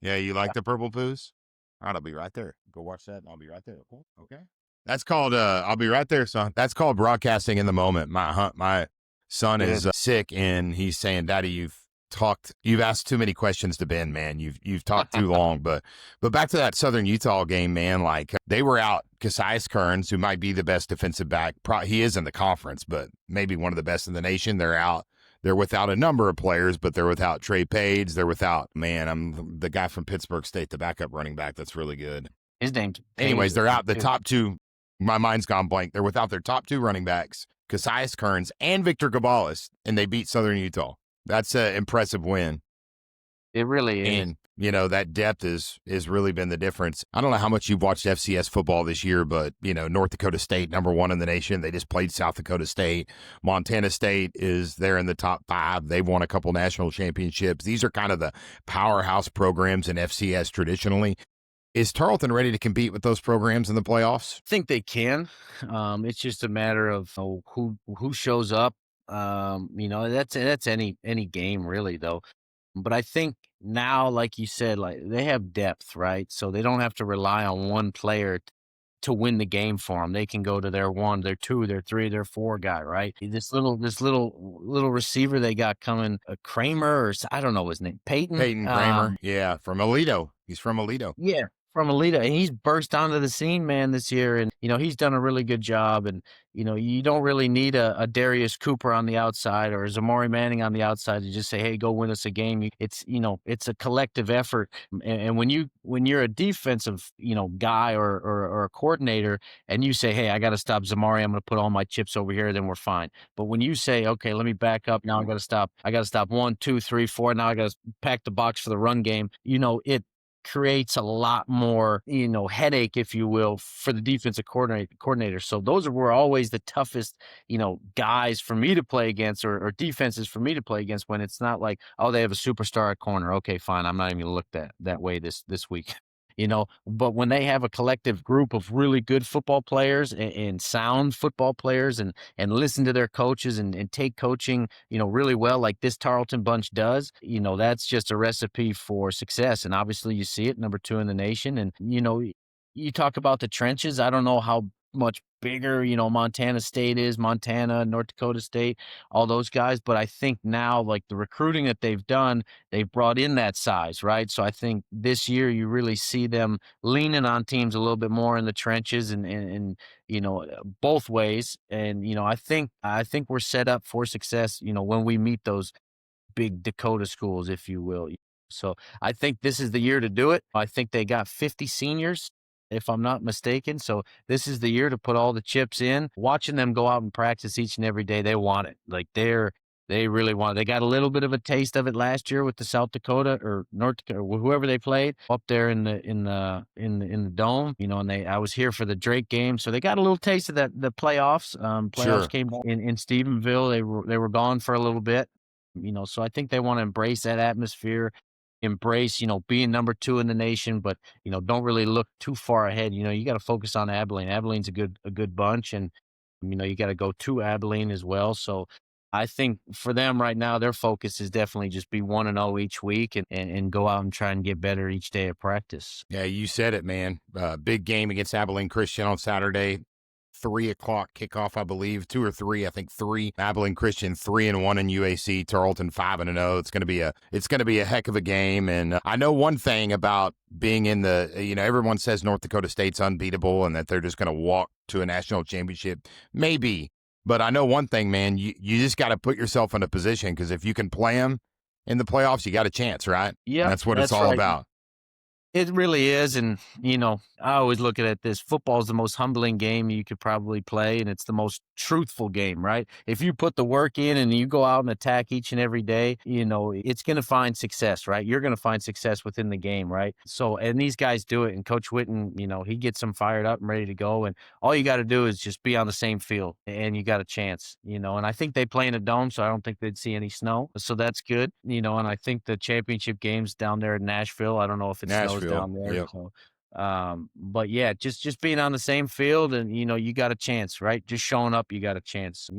Yeah, you like the purple poos? All right, I'll be right there. Go watch that. I'll be right there. Okay. That's called I'll be right there, son. That's called broadcasting in the moment. My son is Good. sick and he's saying, "Daddy, you've asked too many questions to Ben, man. You've talked too long." But back to that Southern Utah game, man, like they were out Casey Kearns, who might be the best defensive back. He is in the conference, but maybe one of the best in the nation. They're out. They're without a number of players, but they're without Trey Page. They're without, man, I'm the guy from Pittsburgh State, the backup running back. That's really good. His name's Anyways, Page, they're out the too. top two. My mind's gone blank. They're without their top two running backs, Casey Kearns and Victor Gabalis, and they beat Southern Utah. That's an impressive win. It really is. And, that depth is really been the difference. I don't know how much you've watched FCS football this year, but, North Dakota State, #1 in the nation. They just played South Dakota State. Montana State is there in the top 5. They've won a couple national championships. These are kind of the powerhouse programs in FCS traditionally. Is Tarleton ready to compete with those programs in the playoffs? I think they can. It's just a matter of who shows up. That's any game really, though. But I think now, like you said, like they have depth, right? So they don't have to rely on one player to win the game for them. They can go to their 1, their 2, their 3, their 4 guy, right? This little receiver they got coming, Kramer, or I don't know his name, Peyton Kramer, yeah, from Alito. He's from Alito. Yeah, from Alita, and he's burst onto the scene, man, this year, and he's done a really good job. And you don't really need a Darius Cooper on the outside or a Zamari Manning on the outside to just say, "Hey, go win us a game." It's a collective effort, and when you're a defensive guy or a coordinator, and you say, "Hey, I got to stop Zamari. I'm going to put all my chips over here," then we're fine. But when you say, "Okay, let me back up now. I got to stop. 1, 2, 3, 4. Now I got to pack the box for the run game." It creates a lot more, headache, if you will, for the defensive coordinator. So those were always the toughest, guys for me to play against or defenses for me to play against, when it's not like, oh, they have a superstar at corner. Okay, fine. I'm not even gonna look that way this week. But when they have a collective group of really good football players and sound football players and listen to their coaches and take coaching, really well, like this Tarleton bunch does, that's just a recipe for success. And obviously you see it, #2 in the nation. And, you talk about the trenches. I don't know how much bigger, Montana State is, Montana, North Dakota State, all those guys. But I think now, like the recruiting that they've done, they've brought in that size, right? So I think this year you really see them leaning on teams a little bit more in the trenches and both ways. And, I think we're set up for success, when we meet those big Dakota schools, if you will. So I think this is the year to do it. I think they got 50 seniors, if I'm not mistaken. So this is the year to put all the chips in. Watching them go out and practice each and every day, they want it. Like they really want it. They got a little bit of a taste of it last year with the South Dakota or North Dakota, or whoever they played up there in the dome. And I was here for the Drake game, so they got a little taste of the playoffs. Playoffs Sure. came in Stephenville. They were gone for a little bit. So I think they want to embrace that atmosphere, embrace, being #2 in the nation, but, don't really look too far ahead. You got to focus on Abilene. Abilene's a good bunch, and, you got to go to Abilene as well. So I think for them right now, their focus is definitely just be 1-0 each week and go out and try and get better each day of practice. Yeah, you said it, man. Big game against Abilene Christian on Saturday. 3:00 kickoff, I believe, 2 or 3. I think 3. Abilene Christian 3-1 in UAC. Tarleton 5-0. It's going to be a heck of a game. And I know one thing about being in the, everyone says North Dakota State's unbeatable and that they're just going to walk to a national championship. Maybe, but I know one thing, man. You just got to put yourself in a position, because if you can play them in the playoffs, you got a chance, right? Yeah, That's what it's all right. about. It really is. And, I always look at this. Football is the most humbling game you could probably play, and it's the most truthful game, right? If you put the work in and you go out and attack each and every day, it's going to find success, right? You're going to find success within the game, right? So, and these guys do it. And Coach Witten, he gets them fired up and ready to go. And all you got to do is just be on the same field, and you got a chance, and I think they play in a dome, so I don't think they'd see any snow. So that's good, and I think the championship games down there in Nashville, I don't know if it snows down there. Yep. So But yeah, just being on the same field and, you got a chance, right? Just showing up, you got a chance.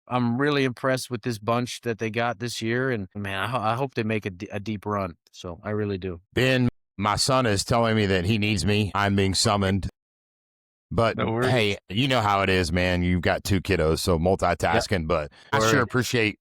I'm really impressed with this bunch that they got this year. And man, I hope they make a deep run. So I really do. Ben, my son is telling me that he needs me. I'm being summoned. But No worries. hey, you know how it is, man. You've got 2 kiddos, so multitasking. Yep. But I sure appreciate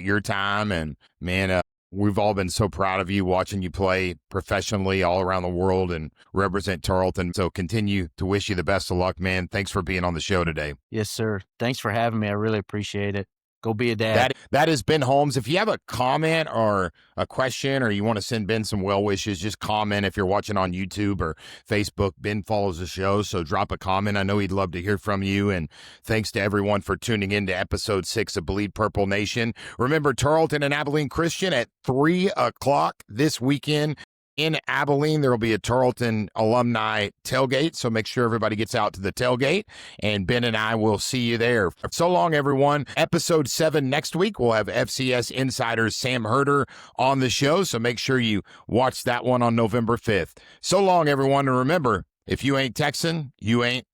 your time. And man, we've all been so proud of you watching you play professionally all around the world and represent Tarleton. So continue to wish you the best of luck, man. Thanks for being on the show today. Yes, sir. Thanks for having me. I really appreciate it. Go be a dad. That is Ben Holmes. If you have a comment or a question or you want to send Ben some well wishes, just comment. If you're watching on YouTube or Facebook, Ben follows the show, so drop a comment. I know he'd love to hear from you. And thanks to everyone for tuning in to episode 6 of Bleed Purple Nation. Remember, Tarleton and Abilene Christian at 3 o'clock this weekend. In Abilene, there will be a Tarleton alumni tailgate, so make sure everybody gets out to the tailgate, and Ben and I will see you there. So long, everyone. Episode 7 next week, we'll have FCS insider Sam Herder on the show, so make sure you watch that one on November 5th. So long, everyone, and remember, if you ain't Texan, you ain't...